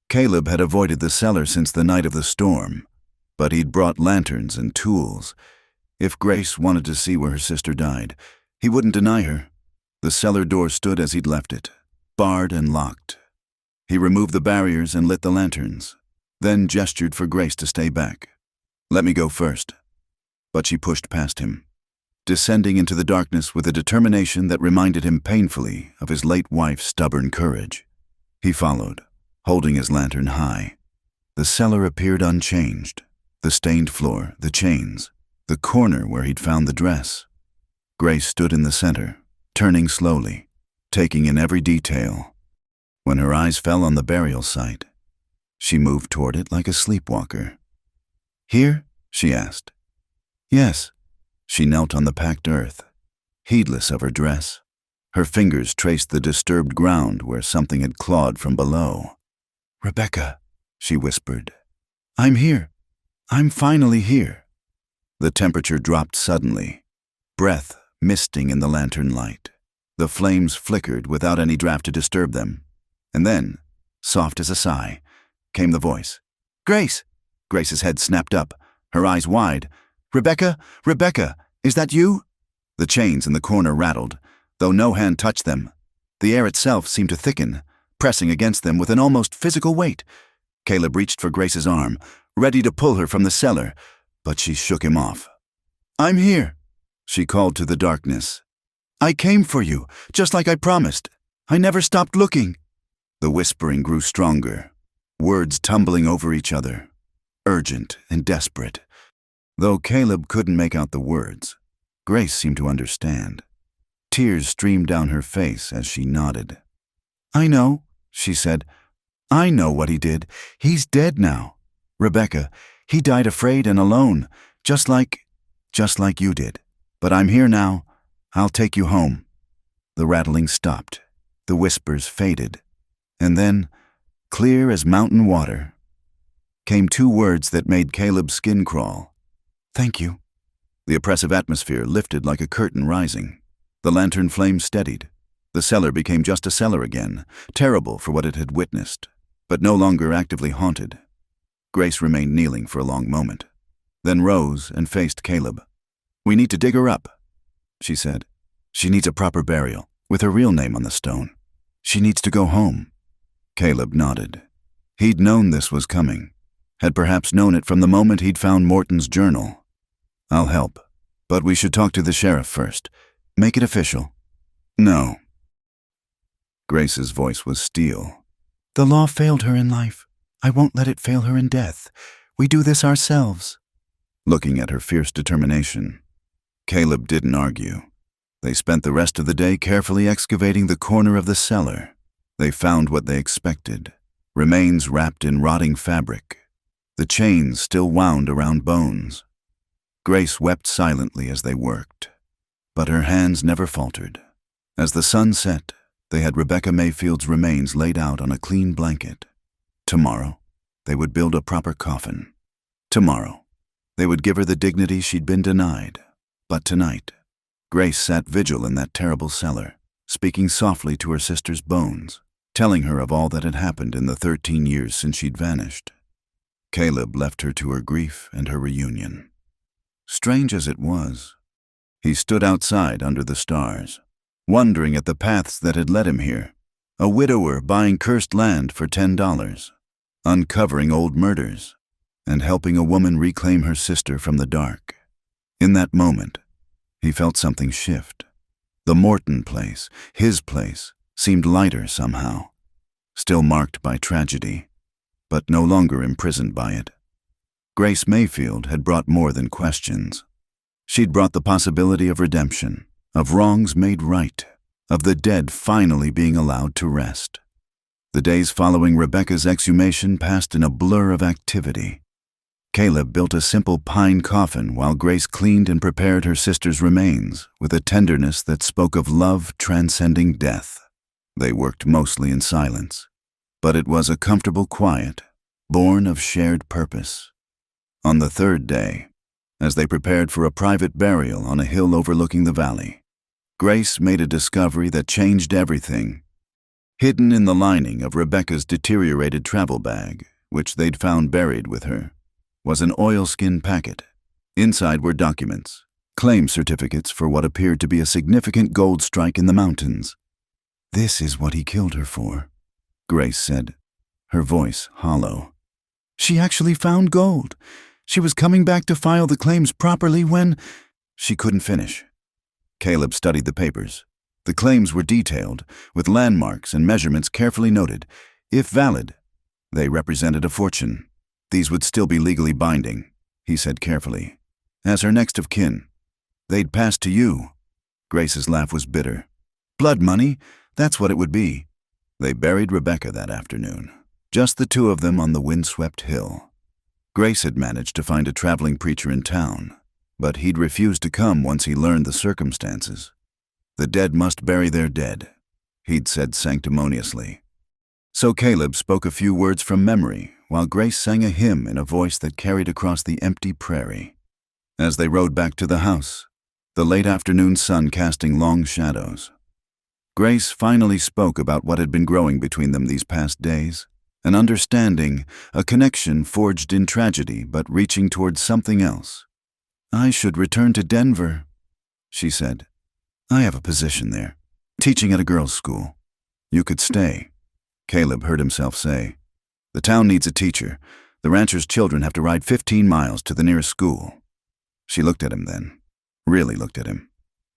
Caleb had avoided the cellar since the night of the storm, but he'd brought lanterns and tools. If Grace wanted to see where her sister died, he wouldn't deny her. The cellar door stood as he'd left it, barred and locked. He removed the barriers and lit the lanterns, then gestured for Grace to stay back. "Let me go first." But she pushed past him, descending into the darkness with a determination that reminded him painfully of his late wife's stubborn courage. He followed, holding his lantern high. The cellar appeared unchanged. The stained floor, the chains, the corner where he'd found the dress. Grace stood in the center, turning slowly, taking in every detail. When her eyes fell on the burial site, she moved toward it like a sleepwalker. "Here?" she asked. "Yes." She knelt on the packed earth, heedless of her dress. Her fingers traced the disturbed ground where something had clawed from below. "Rebecca," she whispered. "I'm here. I'm finally here." The temperature dropped suddenly, breath misting in the lantern light. The flames flickered without any draft to disturb them. And then, soft as a sigh, came the voice. "Grace!" Grace's head snapped up, her eyes wide. "Rebecca! Rebecca! Is that you?" The chains in the corner rattled, though no hand touched them. The air itself seemed to thicken, pressing against them with an almost physical weight. Caleb reached for Grace's arm, ready to pull her from the cellar, but she shook him off. "I'm here," she called to the darkness. "I came for you, just like I promised. I never stopped looking." The whispering grew stronger, words tumbling over each other, urgent and desperate. Though Caleb couldn't make out the words, Grace seemed to understand. Tears streamed down her face as she nodded. "I know," she said. "I know what he did. He's dead now. Rebecca, he died afraid and alone, just like you did. But I'm here now. I'll take you home." The rattling stopped. The whispers faded. And then, clear as mountain water, came two words that made Caleb's skin crawl. "Thank you." The oppressive atmosphere lifted like a curtain rising. The lantern flame steadied. The cellar became just a cellar again, terrible for what it had witnessed, but no longer actively haunted. Grace remained kneeling for a long moment, then rose and faced Caleb. "We need to dig her up," she said. "She needs a proper burial, with her real name on the stone. She needs to go home." Caleb nodded. He'd known this was coming, had perhaps known it from the moment he'd found Morton's journal. "I'll help, but we should talk to the sheriff first. Make it official." "No." Grace's voice was steel. "The law failed her in life. I won't let it fail her in death. We do this ourselves." Looking at her fierce determination, Caleb didn't argue. They spent the rest of the day carefully excavating the corner of the cellar. They found what they expected, remains wrapped in rotting fabric. The chains still wound around bones. Grace wept silently as they worked, but her hands never faltered. As the sun set, they had Rebecca Mayfield's remains laid out on a clean blanket. Tomorrow, they would build a proper coffin. Tomorrow, they would give her the dignity she'd been denied. But tonight, Grace sat vigil in that terrible cellar, speaking softly to her sister's bones, telling her of all that had happened in the 13 years since she'd vanished. Caleb left her to her grief and her reunion. Strange as it was, he stood outside under the stars, wondering at the paths that had led him here. A widower buying cursed land for $10, uncovering old murders, and helping a woman reclaim her sister from the dark. In that moment, he felt something shift. The Morton place, his place, seemed lighter somehow, still marked by tragedy, but no longer imprisoned by it. Grace Mayfield had brought more than questions. She'd brought the possibility of redemption, of wrongs made right, of the dead finally being allowed to rest. The days following Rebecca's exhumation passed in a blur of activity. Caleb built a simple pine coffin while Grace cleaned and prepared her sister's remains with a tenderness that spoke of love transcending death. They worked mostly in silence, but it was a comfortable quiet, born of shared purpose. On the third day, as they prepared for a private burial on a hill overlooking the valley, Grace made a discovery that changed everything. Hidden in the lining of Rebecca's deteriorated travel bag, which they'd found buried with her, was an oilskin packet. Inside were documents, claim certificates for what appeared to be a significant gold strike in the mountains. "This is what he killed her for," Grace said, her voice hollow. "She actually found gold. She was coming back to file the claims properly when—" She couldn't finish. Caleb studied the papers. The claims were detailed, with landmarks and measurements carefully noted. If valid, they represented a fortune. These would still be legally binding, he said carefully. As her next of kin, they'd pass to you. Grace's laugh was bitter. Blood money, that's what it would be. They buried Rebecca that afternoon, just the two of them on the windswept hill. Grace had managed to find a traveling preacher in town, but he'd refused to come once he learned the circumstances. The dead must bury their dead, he'd said sanctimoniously. So Caleb spoke a few words from memory, while Grace sang a hymn in a voice that carried across the empty prairie. As they rode back to the house, the late afternoon sun casting long shadows, Grace finally spoke about what had been growing between them these past days, an understanding, a connection forged in tragedy but reaching towards something else. "I should return to Denver," she said. "I have a position there, teaching at a girls' school. You could stay," Caleb heard himself say. "The town needs a teacher. The rancher's children have to ride 15 miles to the nearest school." She looked at him then, really looked at him,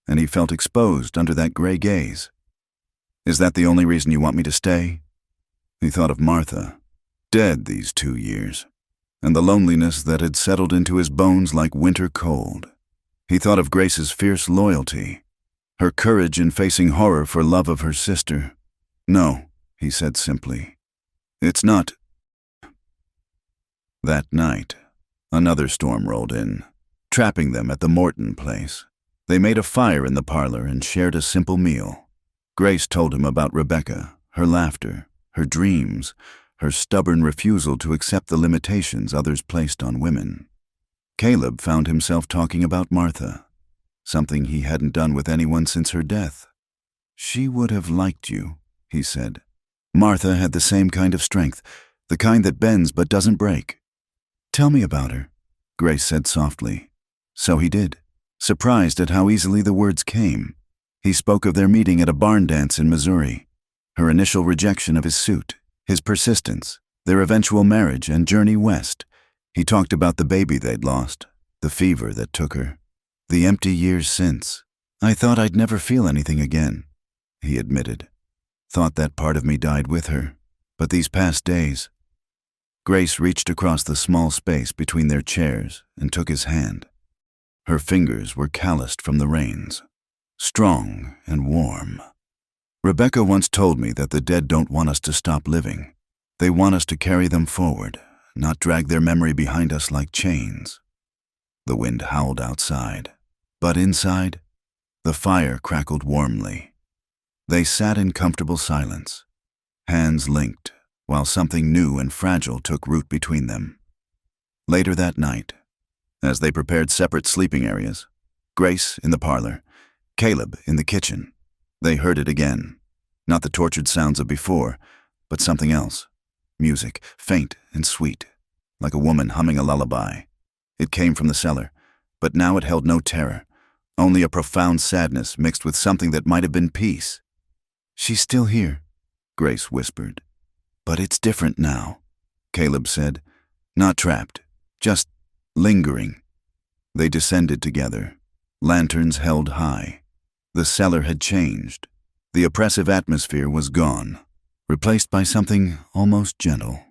and he felt exposed under that gray gaze. "Is that the only reason you want me to stay?" He thought of Martha, dead these 2 years, and the loneliness that had settled into his bones like winter cold. He thought of Grace's fierce loyalty, her courage in facing horror for love of her sister. "No," he said simply. "It's not." That night, another storm rolled in, trapping them at the Morton place. They made a fire in the parlor and shared a simple meal. Grace told him about Rebecca, her laughter, her dreams, her stubborn refusal to accept the limitations others placed on women. Caleb found himself talking about Martha, something he hadn't done with anyone since her death. "She would have liked you," he said. "Martha had the same kind of strength, the kind that bends but doesn't break." "Tell me about her," Grace said softly. So he did, surprised at how easily the words came. He spoke of their meeting at a barn dance in Missouri, her initial rejection of his suit, his persistence, their eventual marriage and journey west. He talked about the baby they'd lost, the fever that took her, the empty years since. "I thought I'd never feel anything again," he admitted. "Thought that part of me died with her. But these past days—" Grace reached across the small space between their chairs and took his hand. Her fingers were calloused from the rains, strong and warm. "Rebecca once told me that the dead don't want us to stop living. They want us to carry them forward, not drag their memory behind us like chains." The wind howled outside, but inside, the fire crackled warmly. They sat in comfortable silence, hands linked, while something new and fragile took root between them. Later that night, as they prepared separate sleeping areas, Grace in the parlor, Caleb in the kitchen, they heard it again. Not the tortured sounds of before, but something else. Music, faint and sweet, like a woman humming a lullaby. It came from the cellar, but now it held no terror, only a profound sadness mixed with something that might have been peace. "She's still here," Grace whispered. "But it's different now," Caleb said. "Not trapped, just lingering." They descended together, lanterns held high. The cellar had changed. The oppressive atmosphere was gone, replaced by something almost gentle.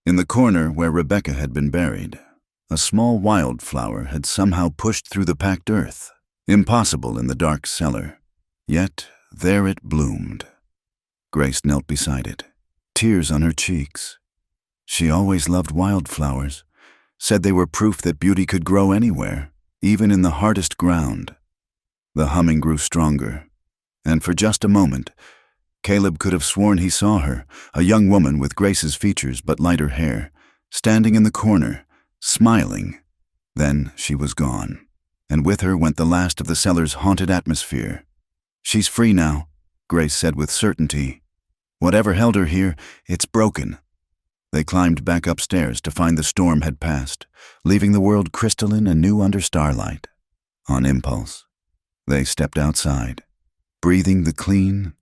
In the corner where Rebecca had been buried, a small wildflower had somehow pushed through the packed earth, impossible in the dark cellar. Yet there it bloomed. Grace knelt beside it, tears on her cheeks. She always loved wildflowers, said they were proof that beauty could grow anywhere, even in the hardest ground. The humming grew stronger, and for just a moment, Caleb could have sworn he saw her, a young woman with Grace's features but lighter hair, standing in the corner, smiling. Then she was gone, and with her went the last of the cellar's haunted atmosphere. She's free now, Grace said with certainty. Whatever held her here, it's broken. They climbed back upstairs to find the storm had passed, leaving the world crystalline and new under starlight. On impulse, they stepped outside, breathing the clean,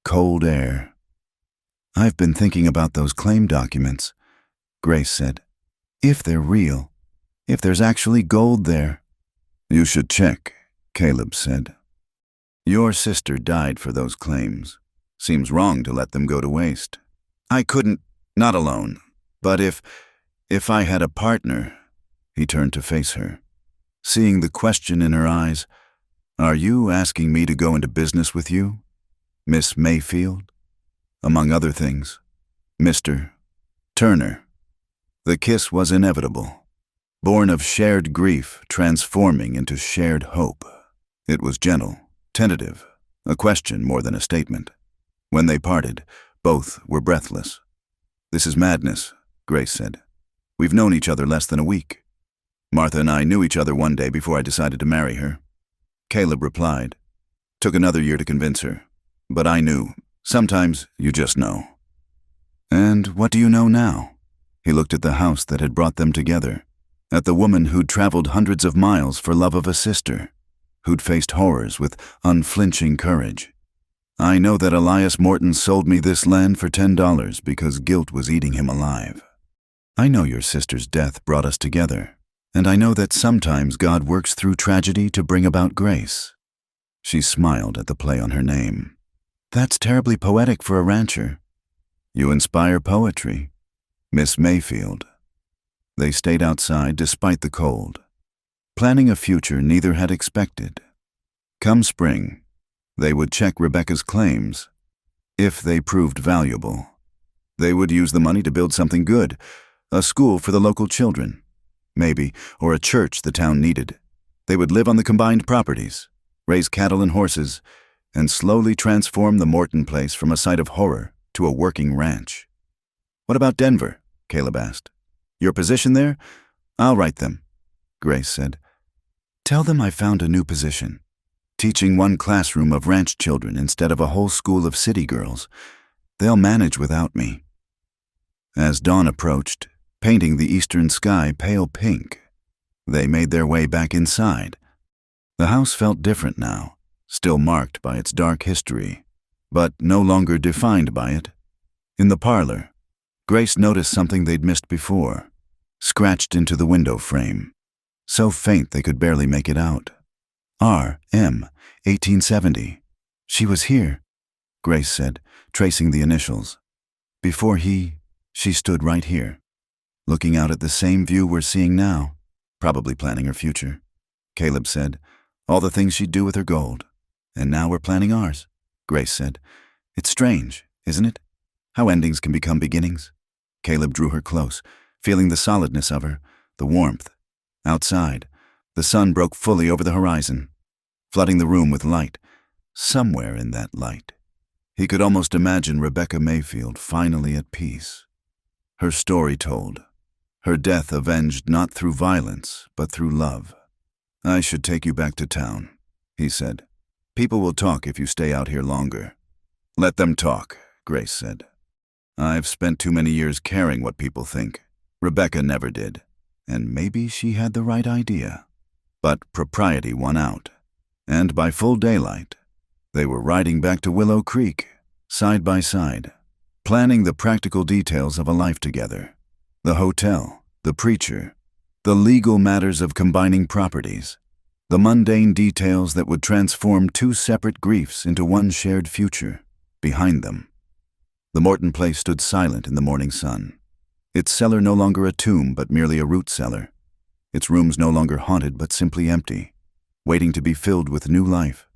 cold air. I've been thinking about those claim documents, Grace said. If they're real, if there's actually gold there. You should check, Caleb said. Your sister died for those claims. Seems wrong to let them go to waste. I couldn't, not alone. But if I had a partner, he turned to face her. Seeing the question in her eyes, are you asking me to go into business with you, Miss Mayfield? Among other things, Mr. Turner. The kiss was inevitable, born of shared grief transforming into shared hope. It was gentle, tentative, a question more than a statement. When they parted, both were breathless. This is madness, Grace said. We've known each other less than a week. Martha and I knew each other one day before I decided to marry her. Caleb replied. Took another year to convince her. But I knew. Sometimes you just know. And what do you know now? He looked at the house that had brought them together, at the woman who'd traveled hundreds of miles for love of a sister, who'd faced horrors with unflinching courage. I know that Elias Morton sold me this land for $10 because guilt was eating him alive. I know your sister's death brought us together, and I know that sometimes God works through tragedy to bring about grace. She smiled at the play on her name. That's terribly poetic for a rancher. You inspire poetry, Miss Mayfield. They stayed outside despite the cold, planning a future neither had expected. Come spring, they would check Rebecca's claims. If they proved valuable, they would use the money to build something good, a school for the local children, maybe, or a church the town needed. They would live on the combined properties, raise cattle and horses, and slowly transform the Morton place from a site of horror to a working ranch. What about Denver? Caleb asked. Your position there? I'll write them, Grace said. Tell them I found a new position, teaching one classroom of ranch children instead of a whole school of city girls. They'll manage without me. As dawn approached, painting the eastern sky pale pink, they made their way back inside. The house felt different now, still marked by its dark history, but no longer defined by it. In the parlor, Grace noticed something they'd missed before, scratched into the window frame, so faint they could barely make it out. R.M., 1870. She was here, Grace said, tracing the initials. Before she stood right here, looking out at the same view we're seeing now, probably planning her future. Caleb said, all the things she'd do with her gold. And now we're planning ours, Grace said. It's strange, isn't it? How endings can become beginnings. Caleb drew her close, feeling the solidness of her, the warmth. Outside, the sun broke fully over the horizon, flooding the room with light. Somewhere in that light, he could almost imagine Rebecca Mayfield finally at peace. Her story told, her death avenged not through violence, but through love. I should take you back to town, he said. People will talk if you stay out here longer. Let them talk, Grace said. I've spent too many years caring what people think. Rebecca never did, and maybe she had the right idea. But propriety won out, and by full daylight, they were riding back to Willow Creek, side by side, planning the practical details of a life together. The hotel, the preacher, the legal matters of combining properties, the mundane details that would transform two separate griefs into one shared future, behind them. The Morton place stood silent in the morning sun, its cellar no longer a tomb but merely a root cellar, its rooms no longer haunted but simply empty, waiting to be filled with new life,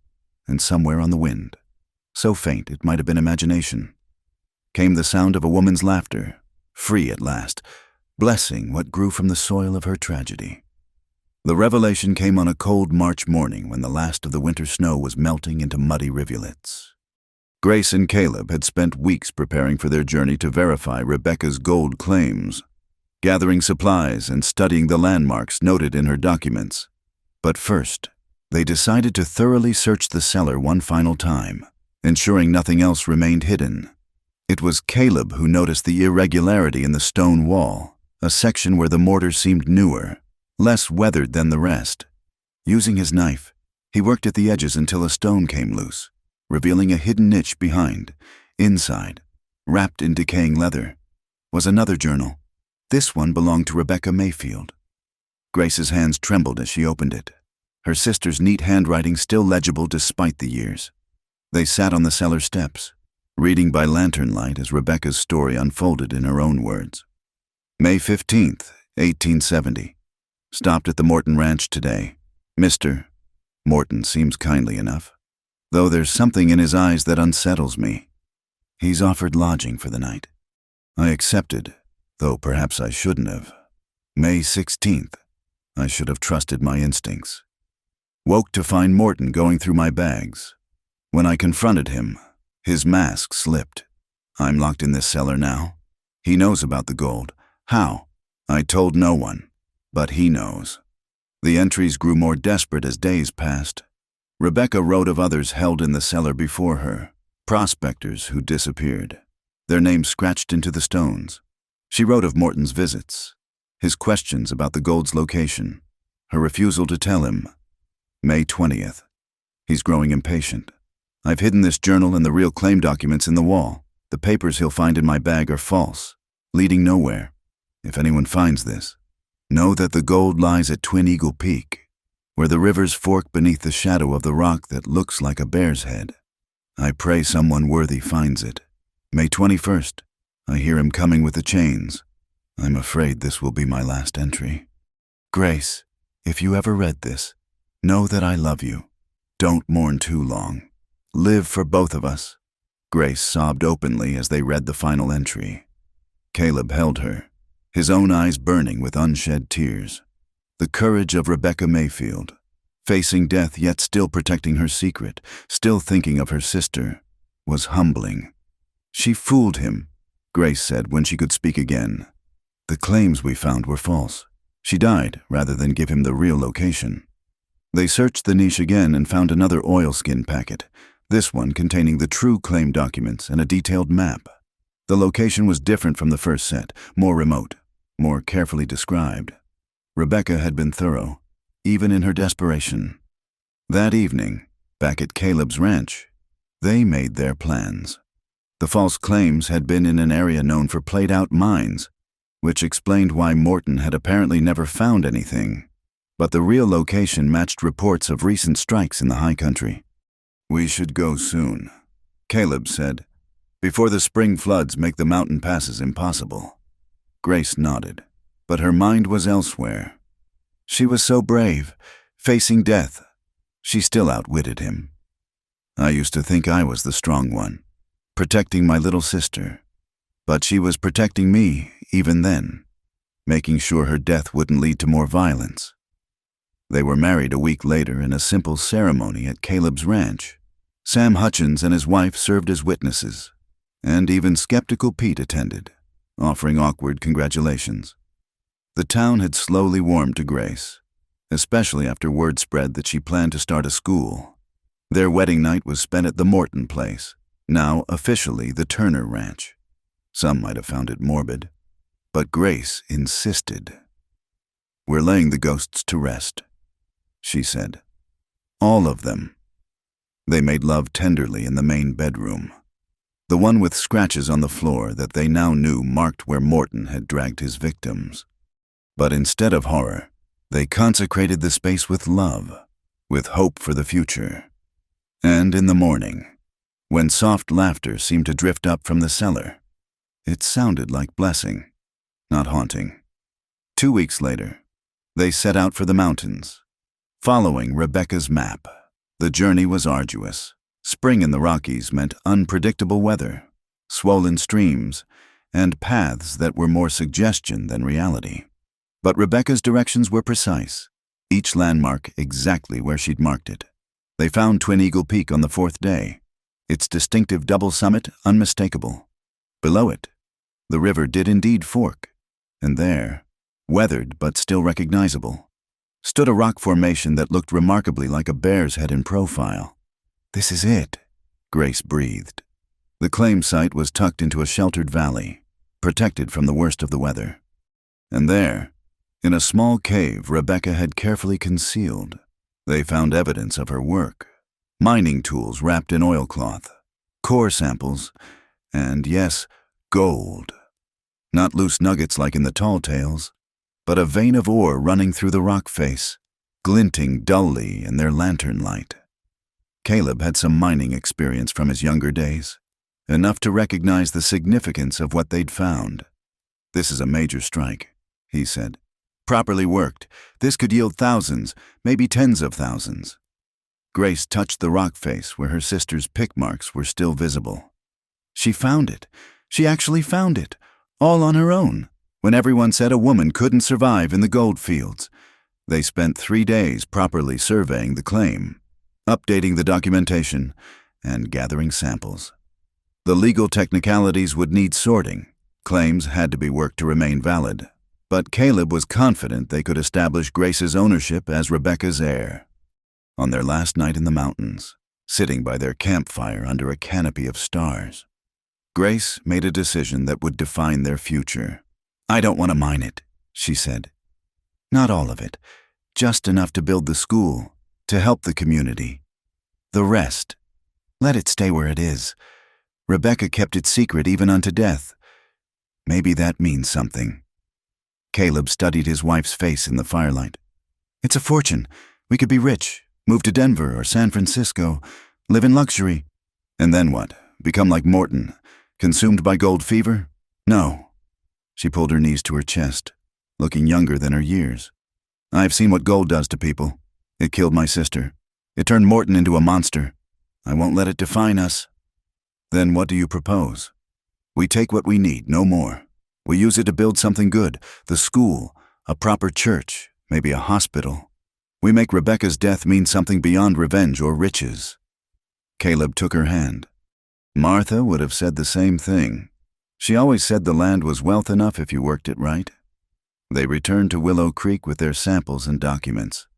and somewhere on the wind, so faint it might have been imagination, came the sound of a woman's laughter, free at last, blessing what grew from the soil of her tragedy. The revelation came on a cold March morning when the last of the winter snow was melting into muddy rivulets. Grace and Caleb had spent weeks preparing for their journey to verify Rebecca's gold claims, gathering supplies and studying the landmarks noted in her documents. But first, They decided to thoroughly search the cellar one final time, ensuring nothing else remained hidden. It was Caleb who noticed the irregularity in the stone wall, a section where the mortar seemed newer, less weathered than the rest. Using his knife, he worked at the edges until a stone came loose, revealing a hidden niche behind. Inside, wrapped in decaying leather, was another journal. This one belonged to Rebecca Mayfield. Grace's hands trembled as she opened it, her sister's neat handwriting still legible despite the years. They sat on the cellar steps, reading by lantern light as Rebecca's story unfolded in her own words. May 15th, 1870. Stopped at the Morton Ranch today. Mr. Morton seems kindly enough, though there's something in his eyes that unsettles me. He's offered lodging for the night. I accepted, though perhaps I shouldn't have. May 16th. I should have trusted my instincts. Woke to find Morton going through my bags. When I confronted him, his mask slipped. I'm locked in this cellar now. He knows about the gold. How? I told no one, but he knows. The entries grew more desperate as days passed. Rebecca wrote of others held in the cellar before her, prospectors who disappeared, their names scratched into the stones. She wrote of Morton's visits, his questions about the gold's location, her refusal to tell him. May 20th. He's growing impatient. I've hidden this journal and the real claim documents in the wall. The papers he'll find in my bag are false, leading nowhere. If anyone finds this, know that the gold lies at Twin Eagle Peak, where the rivers fork beneath the shadow of the rock that looks like a bear's head. I pray someone worthy finds it. May 21st. I hear him coming with the chains. I'm afraid this will be my last entry. Grace, if you ever read this, know that I love you. Don't mourn too long. Live for both of us. Grace sobbed openly as they read the final entry. Caleb held her, his own eyes burning with unshed tears. The courage of Rebecca Mayfield, facing death yet still protecting her secret, still thinking of her sister, was humbling. She fooled him, Grace said when she could speak again. The claims we found were false. She died rather than give him the real location. They searched the niche again and found another oilskin packet, this one containing the true claim documents and a detailed map. The location was different from the first set, more remote, more carefully described. Rebecca had been thorough, even in her desperation. That evening, back at Caleb's ranch, they made their plans. The false claims had been in an area known for played-out mines, which explained why Morton had apparently never found anything. But the real location matched reports of recent strikes in the high country. We should go soon, Caleb said, before the spring floods make the mountain passes impossible. Grace nodded, but her mind was elsewhere. She was so brave, facing death. She still outwitted him. I used to think I was the strong one, protecting my little sister. But she was protecting me, even then, making sure her death wouldn't lead to more violence. They were married a week later in a simple ceremony at Caleb's ranch. Sam Hutchins and his wife served as witnesses, and even skeptical Pete attended, offering awkward congratulations. The town had slowly warmed to Grace, especially after word spread that she planned to start a school. Their wedding night was spent at the Morton place, now officially the Turner Ranch. Some might have found it morbid, but Grace insisted. We're laying the ghosts to rest, she said. All of them. They made love tenderly in the main bedroom, the one with scratches on the floor that they now knew marked where Morton had dragged his victims. But instead of horror, they consecrated the space with love, with hope for the future. And in the morning, when soft laughter seemed to drift up from the cellar, it sounded like blessing, not haunting. 2 weeks later, they set out for the mountains, following Rebecca's map. The journey was arduous. Spring in the Rockies meant unpredictable weather, swollen streams, and paths that were more suggestion than reality. But Rebecca's directions were precise, each landmark exactly where she'd marked it. They found Twin Eagle Peak on the 4th day, its distinctive double summit unmistakable. Below it, the river did indeed fork, and there, weathered but still recognizable, stood a rock formation that looked remarkably like a bear's head in profile. "This is it," Grace breathed. The claim site was tucked into a sheltered valley, protected from the worst of the weather. And there, in a small cave Rebecca had carefully concealed, they found evidence of her work. Mining tools wrapped in oilcloth, core samples, and yes, gold. Not loose nuggets like in the tall tales, but a vein of ore running through the rock face, glinting dully in their lantern light. Caleb had some mining experience from his younger days, enough to recognize the significance of what they'd found. "This is a major strike," he said. "Properly worked, this could yield thousands, maybe tens of thousands." Grace touched the rock face where her sister's pick marks were still visible. She found it. She actually found it, all on her own, when everyone said a woman couldn't survive in the gold fields. They spent 3 days properly surveying the claim, updating the documentation, and gathering samples. The legal technicalities would need sorting. Claims had to be worked to remain valid. But Caleb was confident they could establish Grace's ownership as Rebecca's heir. On their last night in the mountains, sitting by their campfire under a canopy of stars, Grace made a decision that would define their future. "I don't want to mine it," she said. "Not all of it, just enough to build the school, to help the community. The rest, let it stay where it is. Rebecca kept it secret even unto death. Maybe that means something." Caleb studied his wife's face in the firelight. "It's a fortune. We could be rich, move to Denver or San Francisco, live in luxury." "And then what? Become like Morton, consumed by gold fever? No." She pulled her knees to her chest, looking younger than her years. "I've seen what gold does to people. It killed my sister. It turned Morton into a monster. I won't let it define us." "Then what do you propose?" "We take what we need, no more. We use it to build something good, the school, a proper church, maybe a hospital. We make Rebecca's death mean something beyond revenge or riches." Caleb took her hand. Martha would have said the same thing. She always said the land was wealth enough if you worked it right. They returned to Willow Creek with their samples and documents,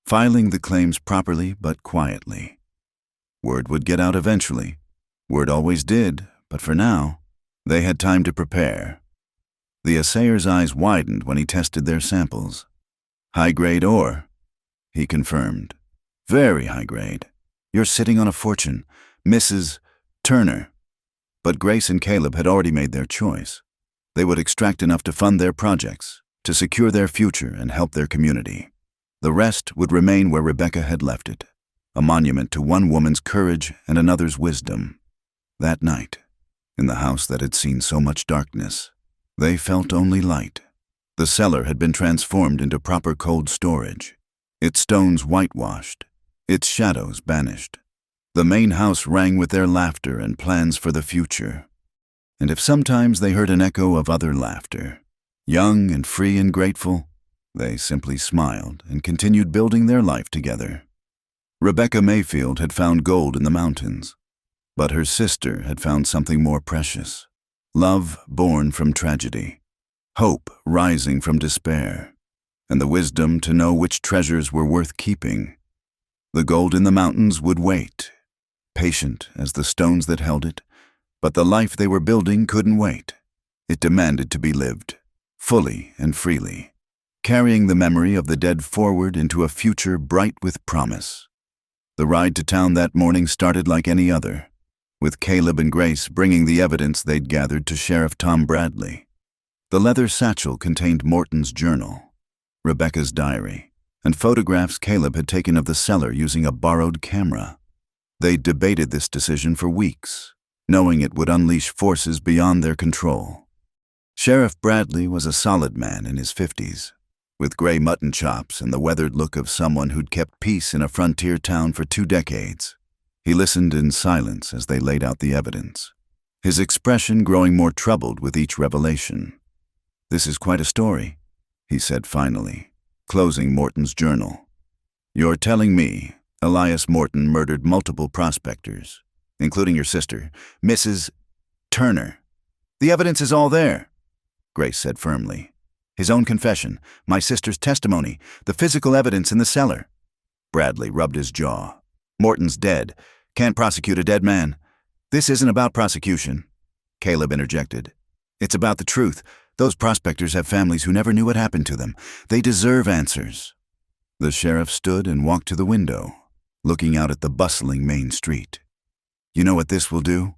filing the claims properly but quietly. Word would get out eventually. Word always did, but for now, they had time to prepare. The assayer's eyes widened when he tested their samples. "High-grade ore," he confirmed. "Very high-grade. You're sitting on a fortune, Mrs. Turner." But Grace and Caleb had already made their choice. They would extract enough to fund their projects, to secure their future and help their community. The rest would remain where Rebecca had left it, a monument to one woman's courage and another's wisdom. That night, in the house that had seen so much darkness, they felt only light. The cellar had been transformed into proper cold storage, its stones whitewashed, its shadows banished. The main house rang with their laughter and plans for the future. And if sometimes they heard an echo of other laughter, young and free and grateful, they simply smiled and continued building their life together. Rebecca Mayfield had found gold in the mountains, but her sister had found something more precious. Love born from tragedy, hope rising from despair, and the wisdom to know which treasures were worth keeping. The gold in the mountains would wait, patient as the stones that held it, but the life they were building couldn't wait. It demanded to be lived, fully and freely, carrying the memory of the dead forward into a future bright with promise. The ride to town that morning started like any other, with Caleb and Grace bringing the evidence they'd gathered to Sheriff Tom Bradley. The leather satchel contained Morton's journal, Rebecca's diary, and photographs Caleb had taken of the cellar using a borrowed camera. They'd debated this decision for weeks, knowing it would unleash forces beyond their control. Sheriff Bradley was a solid man in his 50s, with gray mutton chops and the weathered look of someone who'd kept peace in a frontier town for 2 decades. He listened in silence as they laid out the evidence, his expression growing more troubled with each revelation. "This is quite a story," he said finally, closing Morton's journal. "You're telling me Elias Morton murdered multiple prospectors, including your sister, Mrs. Turner." "The evidence is all there," Grace said firmly. His own confession, my sister's testimony, the physical evidence in the cellar. Bradley rubbed his jaw. Morton's dead. Can't prosecute a dead man. This isn't about prosecution, Caleb interjected. It's about the truth. Those prospectors have families who never knew what happened to them. They deserve answers. The sheriff stood and walked to the window, looking out at the bustling main street. You know what this will do?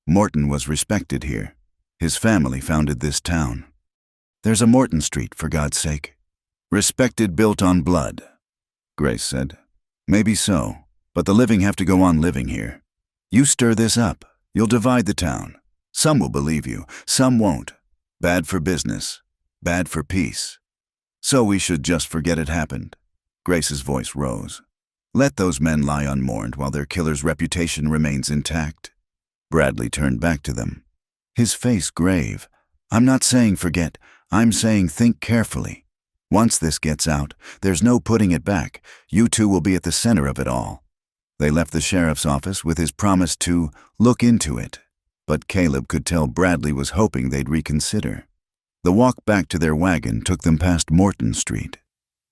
Morton was respected here. His family founded this town. There's a Morton Street, for God's sake. Respected built on blood, Grace said. Maybe so, but the living have to go on living here. You stir this up, you'll divide the town. Some will believe you, some won't. Bad for business, bad for peace. So we should just forget it happened. Grace's voice rose. Let those men lie unmourned while their killer's reputation remains intact. Bradley turned back to them, his face grave. I'm not saying forget, I'm saying think carefully. Once this gets out, there's no putting it back. You two will be at the center of it all. They left the sheriff's office with his promise to look into it, but Caleb could tell Bradley was hoping they'd reconsider. The walk back to their wagon took them past Morton Street,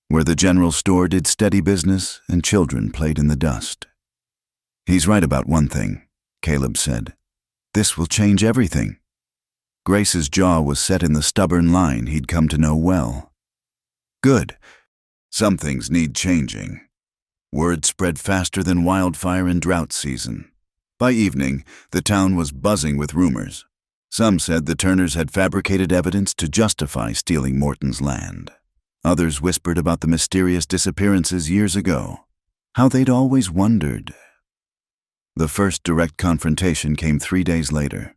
where the general store did steady business and children played in the dust. He's right about one thing, Caleb said. This will change everything. Grace's jaw was set in the stubborn line he'd come to know well. Good. Some things need changing. Word spread faster than wildfire in drought season. By evening, the town was buzzing with rumors. Some said the Turners had fabricated evidence to justify stealing Morton's land. Others whispered about the mysterious disappearances years ago, how they'd always wondered. The first direct confrontation came 3 days later.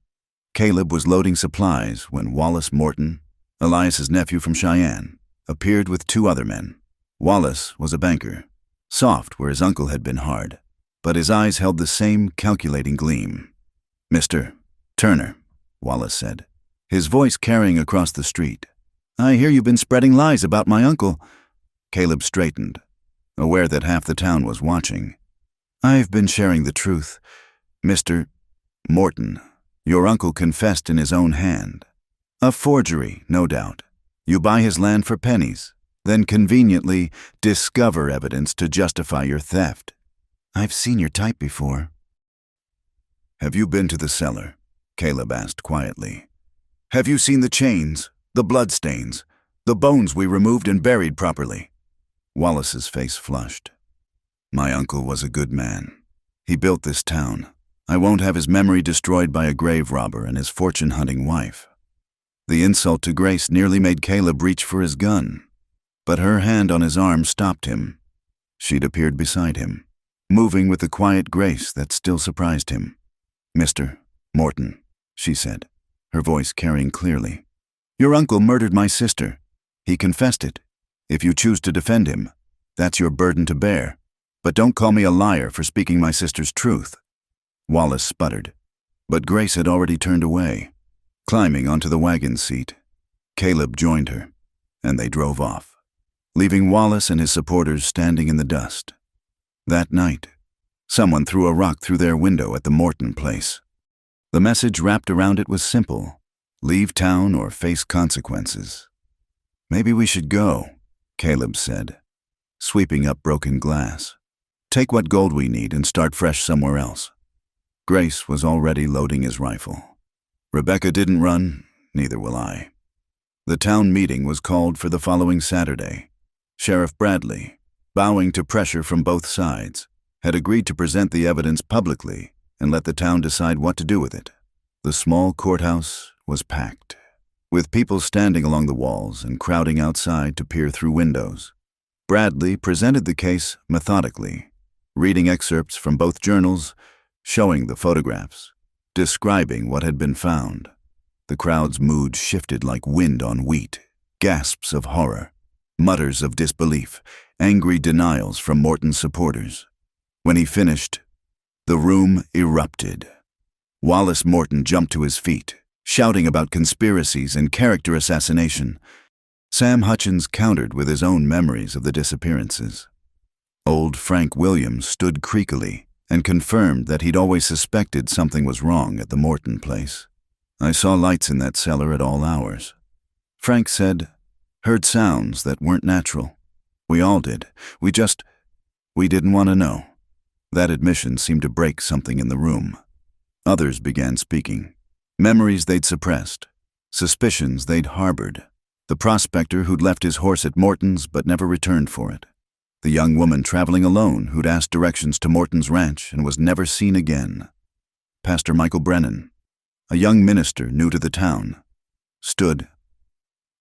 Caleb was loading supplies when Wallace Morton, Elias's nephew from Cheyenne, appeared with 2 other men. Wallace was a banker, soft where his uncle had been hard, but his eyes held the same calculating gleam. Mr. Turner, Wallace said, his voice carrying across the street. I hear you've been spreading lies about my uncle. Caleb straightened, aware that half the town was watching. I've been sharing the truth. Mr. Morton, your uncle confessed in his own hand. A forgery, no doubt. You buy his land for pennies, then conveniently discover evidence to justify your theft. I've seen your type before. Have you been to the cellar? Caleb asked quietly. Have you seen the chains, the bloodstains, the bones we removed and buried properly? Wallace's face flushed. My uncle was a good man. He built this town. I won't have his memory destroyed by a grave robber and his fortune-hunting wife. The insult to Grace nearly made Caleb reach for his gun, but her hand on his arm stopped him. She'd appeared beside him, moving with the quiet grace that still surprised him. Mr. Morton, she said, her voice carrying clearly. Your uncle murdered my sister. He confessed it. If you choose to defend him, that's your burden to bear. But don't call me a liar for speaking my sister's truth. Wallace sputtered, but Grace had already turned away. Climbing onto the wagon seat, Caleb joined her, and they drove off, leaving Wallace and his supporters standing in the dust. That night, someone threw a rock through their window at the Morton place. The message wrapped around it was simple: leave town or face consequences. Maybe we should go, Caleb said, sweeping up broken glass. Take what gold we need and start fresh somewhere else. Grace was already loading his rifle. Rebecca didn't run, neither will I. The town meeting was called for the following Saturday. Sheriff Bradley, bowing to pressure from both sides, had agreed to present the evidence publicly and let the town decide what to do with it. The small courthouse was packed, with people standing along the walls and crowding outside to peer through windows. Bradley presented the case methodically, reading excerpts from both journals, showing the photographs, describing what had been found. The crowd's mood shifted like wind on wheat. Gasps of horror, mutters of disbelief, angry denials from Morton's supporters. When he finished, the room erupted. Wallace Morton jumped to his feet, shouting about conspiracies and character assassination. Sam Hutchins countered with his own memories of the disappearances. Old Frank Williams stood creakily and confirmed that he'd always suspected something was wrong at the Morton place. I saw lights in that cellar at all hours. Frank said, Heard sounds that weren't natural. We all did. We didn't want to know. That admission seemed to break something in the room. Others began speaking. Memories they'd suppressed. Suspicions they'd harbored. The prospector who'd left his horse at Morton's but never returned for it. The young woman traveling alone who'd asked directions to Morton's ranch and was never seen again. Pastor Michael Brennan, a young minister new to the town, stood.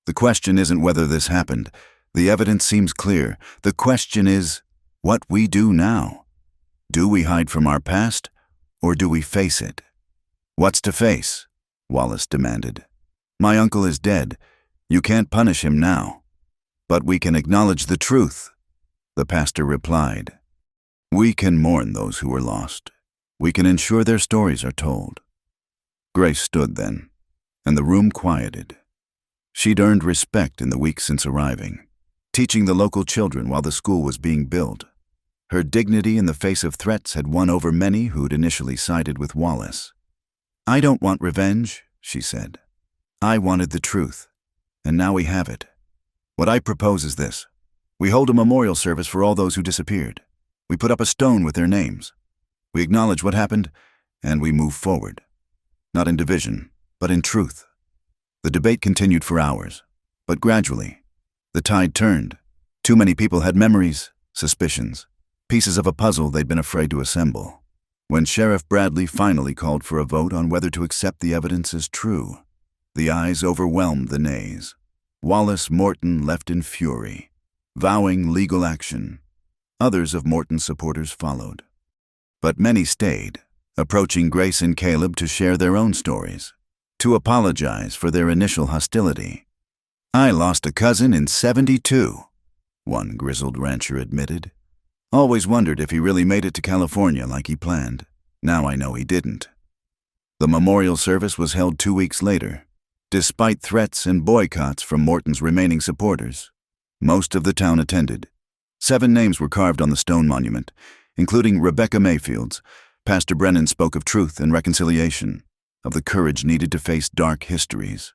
The question isn't whether this happened. The evidence seems clear. The question is what we do now. Do we hide from our past, or do we face it? What's to face? Wallace demanded. My uncle is dead. You can't punish him now. But we can acknowledge the truth, the pastor replied. We can mourn those who were lost. We can ensure their stories are told. Grace stood then, and the room quieted. She'd earned respect in the weeks since arriving, teaching the local children while the school was being built. Her dignity in the face of threats had won over many who'd initially sided with Wallace. I don't want revenge, she said. I wanted the truth, and now we have it. What I propose is this. We hold a memorial service for all those who disappeared. We put up a stone with their names. We acknowledge what happened, and we move forward. Not in division, but in truth. The debate continued for hours, but gradually, the tide turned. Too many people had memories, suspicions, pieces of a puzzle they'd been afraid to assemble. When Sheriff Bradley finally called for a vote on whether to accept the evidence as true, the ayes overwhelmed the nays. Wallace Morton left in fury, vowing legal action. Others of Morton's supporters followed. But many stayed, approaching Grace and Caleb to share their own stories, to apologize for their initial hostility. I lost a cousin in '72, one grizzled rancher admitted. Always wondered if he really made it to California like he planned. Now I know he didn't. The memorial service was held 2 weeks later. Despite threats and boycotts from Morton's remaining supporters, most of the town attended. 7 names were carved on the stone monument, including Rebecca Mayfield's. Pastor Brennan spoke of truth and reconciliation, of the courage needed to face dark histories.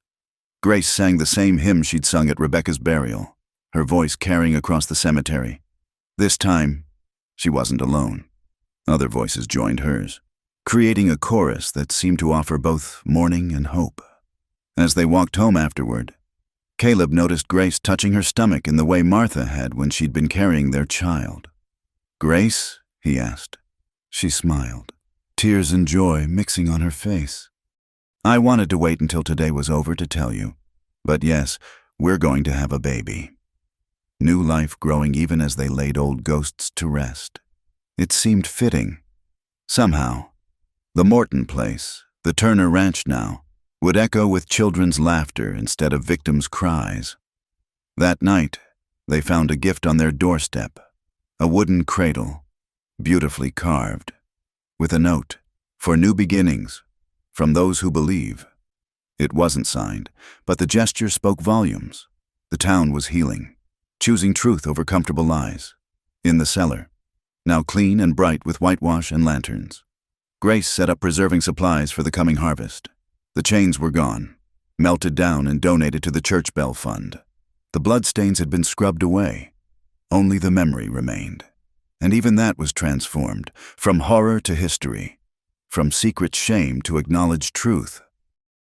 Grace sang the same hymn she'd sung at Rebecca's burial, her voice carrying across the cemetery. This time, she wasn't alone. Other voices joined hers, creating a chorus that seemed to offer both mourning and hope. As they walked home afterward, Caleb noticed Grace touching her stomach in the way Martha had when she'd been carrying their child. Grace? He asked. She smiled, tears and joy mixing on her face. I wanted to wait until today was over to tell you, but yes, we're going to have a baby. New life growing even as they laid old ghosts to rest. It seemed fitting. Somehow, the Morton place, the Turner Ranch now, would echo with children's laughter instead of victims' cries. That night, they found a gift on their doorstep, a wooden cradle, beautifully carved, with a note, for new beginnings, from those who believe. It wasn't signed, but the gesture spoke volumes. The town was healing, choosing truth over comfortable lies. In the cellar, now clean and bright with whitewash and lanterns, Grace set up preserving supplies for the coming harvest. The chains were gone, melted down and donated to the church bell fund. The bloodstains had been scrubbed away. Only the memory remained. And even that was transformed, from horror to history, from secret shame to acknowledged truth.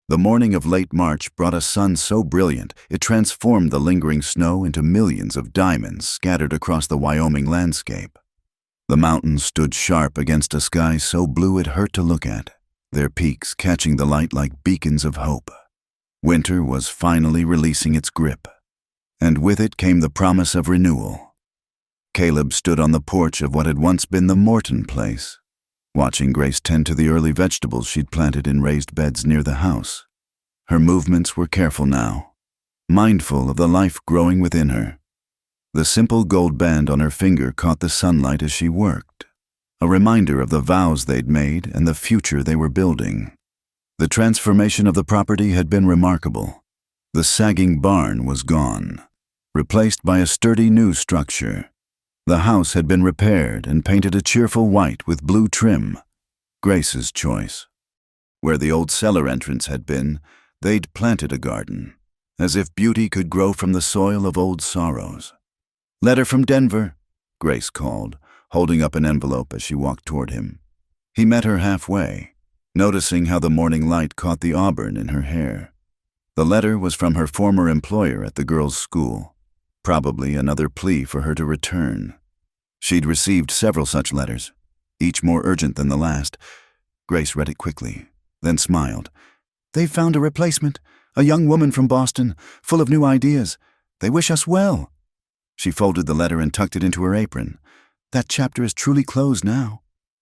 The morning of late March brought a sun so brilliant it transformed the lingering snow into millions of diamonds scattered across the Wyoming landscape. The mountains stood sharp against a sky so blue it hurt to look at, their peaks catching the light like beacons of hope. Winter was finally releasing its grip, and with it came the promise of renewal. Caleb stood on the porch of what had once been the Morton place, watching Grace tend to the early vegetables she'd planted in raised beds near the house. Her movements were careful now, mindful of the life growing within her. The simple gold band on her finger caught the sunlight as she worked, a reminder of the vows they'd made and the future they were building. The transformation of the property had been remarkable. The sagging barn was gone, replaced by a sturdy new structure. The house had been repaired and painted a cheerful white with blue trim, Grace's choice. Where the old cellar entrance had been, they'd planted a garden, as if beauty could grow from the soil of old sorrows. "Letter from Denver," Grace called, holding up an envelope as she walked toward him. He met her halfway, noticing how the morning light caught the auburn in her hair. The letter was from her former employer at the girls' school, probably another plea for her to return. She'd received several such letters, each more urgent than the last. Grace read it quickly, then smiled. "They've found a replacement, a young woman from Boston, full of new ideas. They wish us well." She folded the letter and tucked it into her apron. "That chapter is truly closed now."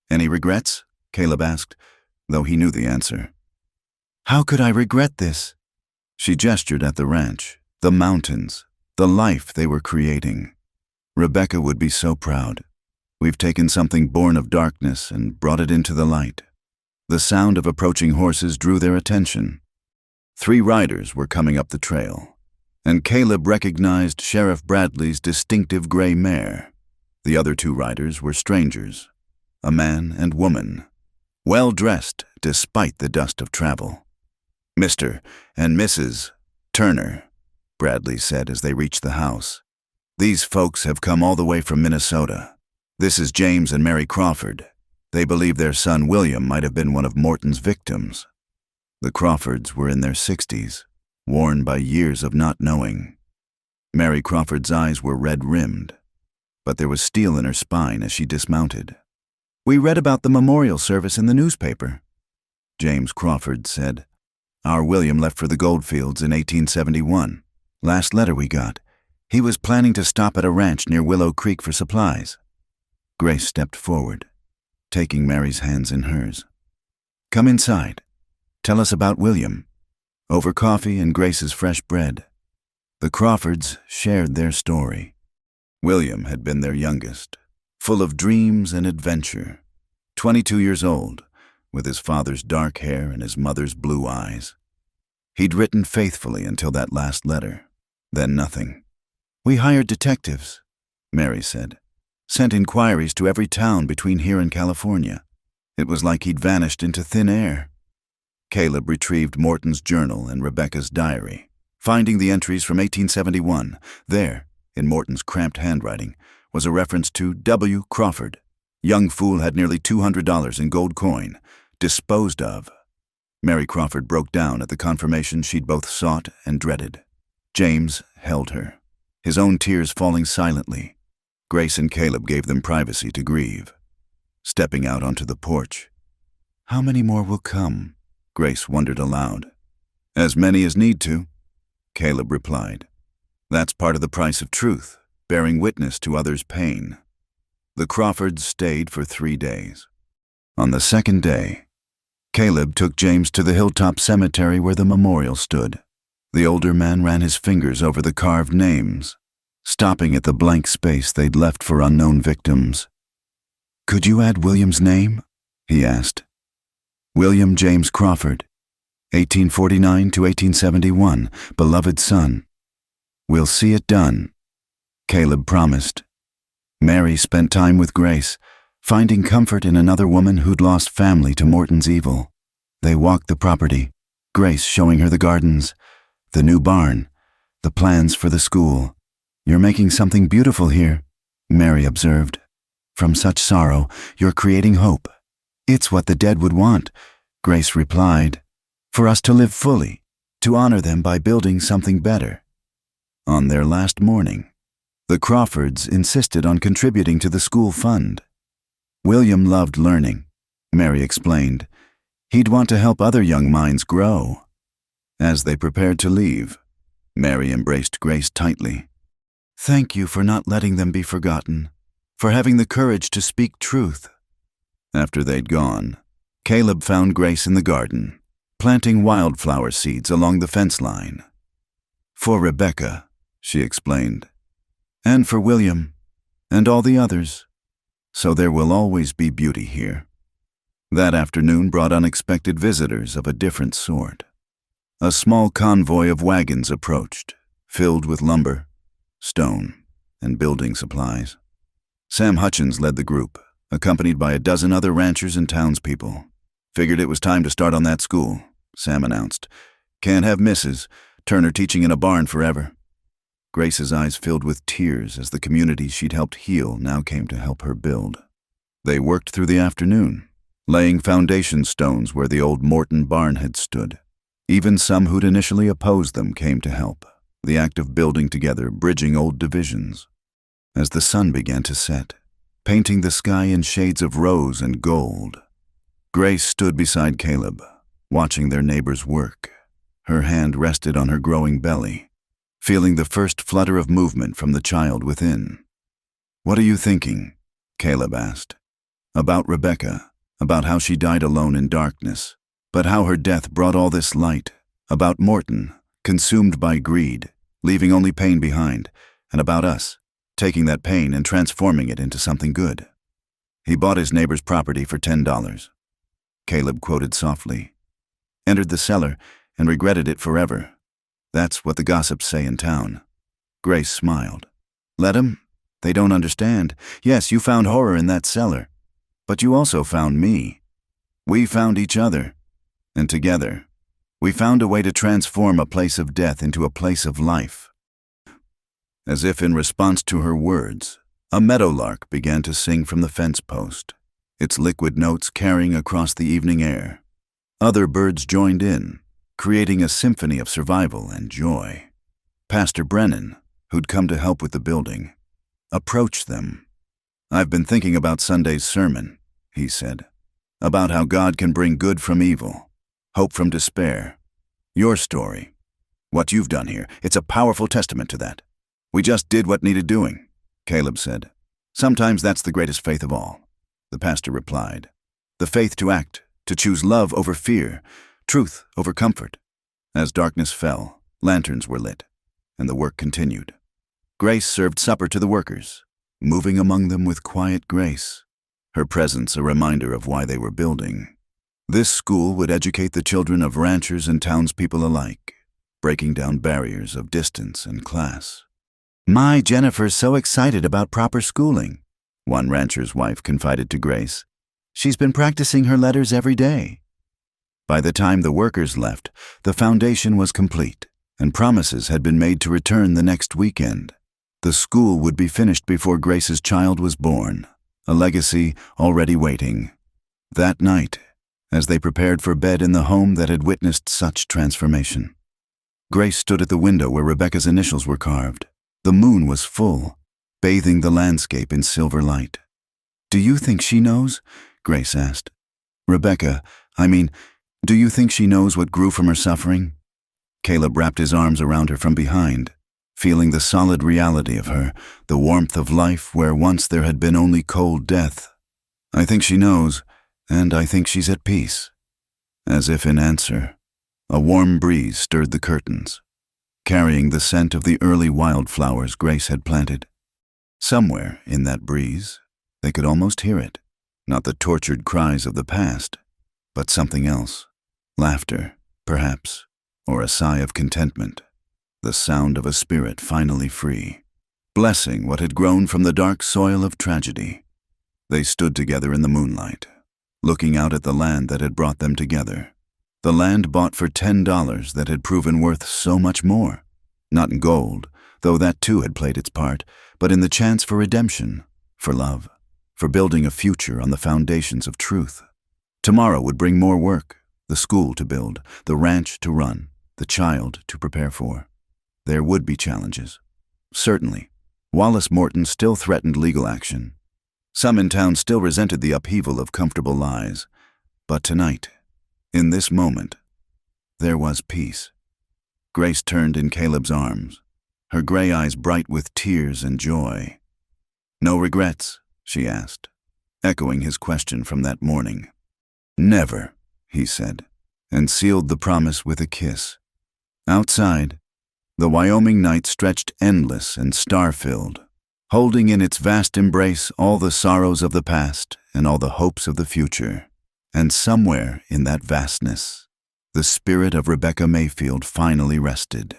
"Any regrets?" Caleb asked, though he knew the answer. "How could I regret this?" She gestured at the ranch, the mountains, the life they were creating. "Rebecca would be so proud. We've taken something born of darkness and brought it into the light." The sound of approaching horses drew their attention. 3 riders were coming up the trail, and Caleb recognized Sheriff Bradley's distinctive gray mare. The other 2 riders were strangers, a man and woman, well-dressed despite the dust of travel. "Mr. and Mrs. Turner," Bradley said as they reached the house. "These folks have come all the way from Minnesota. This is James and Mary Crawford. They believe their son William might have been one of Morton's victims." The Crawfords were in their 60s, worn by years of not knowing. Mary Crawford's eyes were red-rimmed, but there was steel in her spine as she dismounted. "We read about the memorial service in the newspaper," James Crawford said. "Our William left for the goldfields in 1871. Last letter we got. He was planning to stop at a ranch near Willow Creek for supplies." Grace stepped forward, taking Mary's hands in hers. "Come inside. Tell us about William." Over coffee and Grace's fresh bread, the Crawfords shared their story. William had been their youngest, full of dreams and adventure. 22 years old, with his father's dark hair and his mother's blue eyes. He'd written faithfully until that last letter, then nothing. "We hired detectives," Mary said. "Sent inquiries to every town between here and California. It was like he'd vanished into thin air." Caleb retrieved Morton's journal and Rebecca's diary, finding the entries from 1871. There, in Morton's cramped handwriting, was a reference to W. Crawford. Young fool had nearly $200 in gold coin, disposed of. Mary Crawford broke down at the confirmation she'd both sought and dreaded. James held her, his own tears falling silently. Grace and Caleb gave them privacy to grieve. Stepping out onto the porch. "How many more will come?" Grace wondered aloud. "As many as need to," Caleb replied. "That's part of the price of truth, bearing witness to others' pain." The Crawfords stayed for 3 days. On the 2nd day, Caleb took James to the hilltop cemetery where the memorial stood. The older man ran his fingers over the carved names, stopping at the blank space they'd left for unknown victims. "Could you add William's name?" he asked. "William James Crawford, 1849 to 1871, beloved son." "We'll see it done," Caleb promised. Mary spent time with Grace, finding comfort in another woman who'd lost family to Morton's evil. They walked the property, Grace showing her the gardens, the new barn, the plans for the school. "You're making something beautiful here," Mary observed. "From such sorrow, you're creating hope." "It's what the dead would want," Grace replied. "For us to live fully, to honor them by building something better." On their last morning, the Crawfords insisted on contributing to the school fund. William loved learning, Mary explained. He'd want to help other young minds grow. As they prepared to leave, Mary embraced Grace tightly. "Thank you for not letting them be forgotten, for having the courage to speak truth." After they'd gone, Caleb found Grace in the garden, planting wildflower seeds along the fence line. "For Rebecca," she explained, "and for William, and all the others. So there will always be beauty here." That afternoon brought unexpected visitors of a different sort. A small convoy of wagons approached, filled with lumber, stone, and building supplies. Sam Hutchins led the group, accompanied by a dozen other ranchers and townspeople. "Figured it was time to start on that school," Sam announced. "Can't have misses. Turner teaching in a barn forever. Grace's eyes filled with tears as the community she'd helped heal now came to help her build. They worked through the afternoon, laying foundation stones where the old Morton barn had stood. Even some who'd initially opposed them came to help, the act of building together, bridging old divisions. As the sun began to set, painting the sky in shades of rose and gold, Grace stood beside Caleb, watching their neighbors work. Her hand rested on her growing belly, feeling the first flutter of movement from the child within. "What are you thinking?" Caleb asked. "About Rebecca, about how she died alone in darkness, but how her death brought all this light, about Morton, consumed by greed, leaving only pain behind, and about us, taking that pain and transforming it into something good. He bought his neighbor's property for $10. Caleb quoted softly. "Entered the cellar and regretted it forever. That's what the gossips say in town." Grace smiled. "Let 'em. They don't understand. Yes, you found horror in that cellar. But you also found me. We found each other. And together, we found a way to transform a place of death into a place of life." As if in response to her words, a meadowlark began to sing from the fence post, its liquid notes carrying across the evening air. Other birds joined in, creating a symphony of survival and joy. Pastor Brennan, who'd come to help with the building, approached them. "I've been thinking about Sunday's sermon," he said, "about how God can bring good from evil, hope from despair. Your story, what you've done here, it's a powerful testament to that. We just did what needed doing," Caleb said. "Sometimes that's the greatest faith of all," the pastor replied. "The faith to act, to choose love over fear, truth over comfort." As darkness fell, lanterns were lit, and the work continued. Grace served supper to the workers, moving among them with quiet grace, her presence a reminder of why they were building. This school would educate the children of ranchers and townspeople alike, breaking down barriers of distance and class. "My Jennifer's so excited about proper schooling," one rancher's wife confided to Grace. "She's been practicing her letters every day." By the time the workers left, the foundation was complete, and promises had been made to return the next weekend. The school would be finished before Grace's child was born, a legacy already waiting. That night, as they prepared for bed in the home that had witnessed such transformation, Grace stood at the window where Rebecca's initials were carved. The moon was full, bathing the landscape in silver light. "Do you think she knows?" Grace asked. "Rebecca, do you think she knows what grew from her suffering?" Caleb wrapped his arms around her from behind, feeling the solid reality of her, the warmth of life where once there had been only cold death. "I think she knows, and I think she's at peace." As if in answer, a warm breeze stirred the curtains, carrying the scent of the early wildflowers Grace had planted. Somewhere in that breeze, they could almost hear it, not the tortured cries of the past, but something else. Laughter, perhaps, or a sigh of contentment, the sound of a spirit finally free, blessing what had grown from the dark soil of tragedy. They stood together in the moonlight, looking out at the land that had brought them together. The land bought for $10 that had proven worth so much more, not in gold, though that too had played its part, but in the chance for redemption, for love, for building a future on the foundations of truth. Tomorrow would bring more work, the school to build, the ranch to run, the child to prepare for. There would be challenges. Certainly, Wallace Morton still threatened legal action. Some in town still resented the upheaval of comfortable lies. But tonight, in this moment, there was peace. Grace turned in Caleb's arms, her gray eyes bright with tears and joy. "No regrets?" she asked, echoing his question from that morning. "Never," he said, and sealed the promise with a kiss. Outside, the Wyoming night stretched endless and star-filled, holding in its vast embrace all the sorrows of the past and all the hopes of the future. And somewhere in that vastness, the spirit of Rebecca Mayfield finally rested,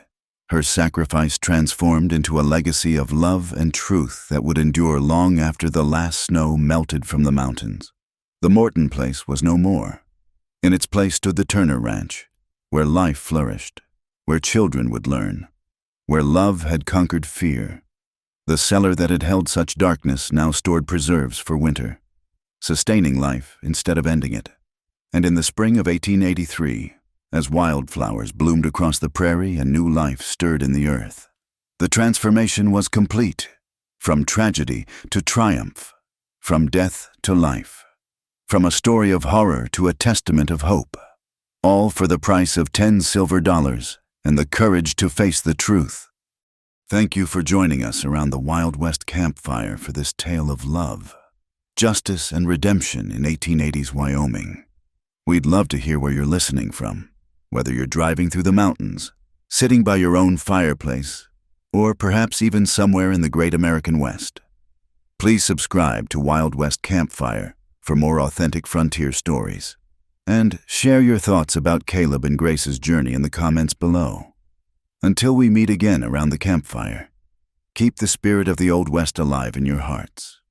her sacrifice transformed into a legacy of love and truth that would endure long after the last snow melted from the mountains. The Morton place was no more. In its place stood the Turner Ranch, where life flourished, where children would learn, where love had conquered fear. The cellar that had held such darkness now stored preserves for winter, sustaining life instead of ending it. And in the spring of 1883, as wildflowers bloomed across the prairie and new life stirred in the earth, the transformation was complete, from tragedy to triumph, from death to life, from a story of horror to a testament of hope, all for the price of $10 silver and the courage to face the truth. Thank you for joining us around the Wild West Campfire for this tale of love, justice, and redemption in 1880s Wyoming. We'd love to hear where you're listening from, whether you're driving through the mountains, sitting by your own fireplace, or perhaps even somewhere in the great American West. Please subscribe to Wild West Campfire for more authentic frontier stories, and share your thoughts about Caleb and Grace's journey in the comments below. Until we meet again around the campfire, keep the spirit of the Old West alive in your hearts.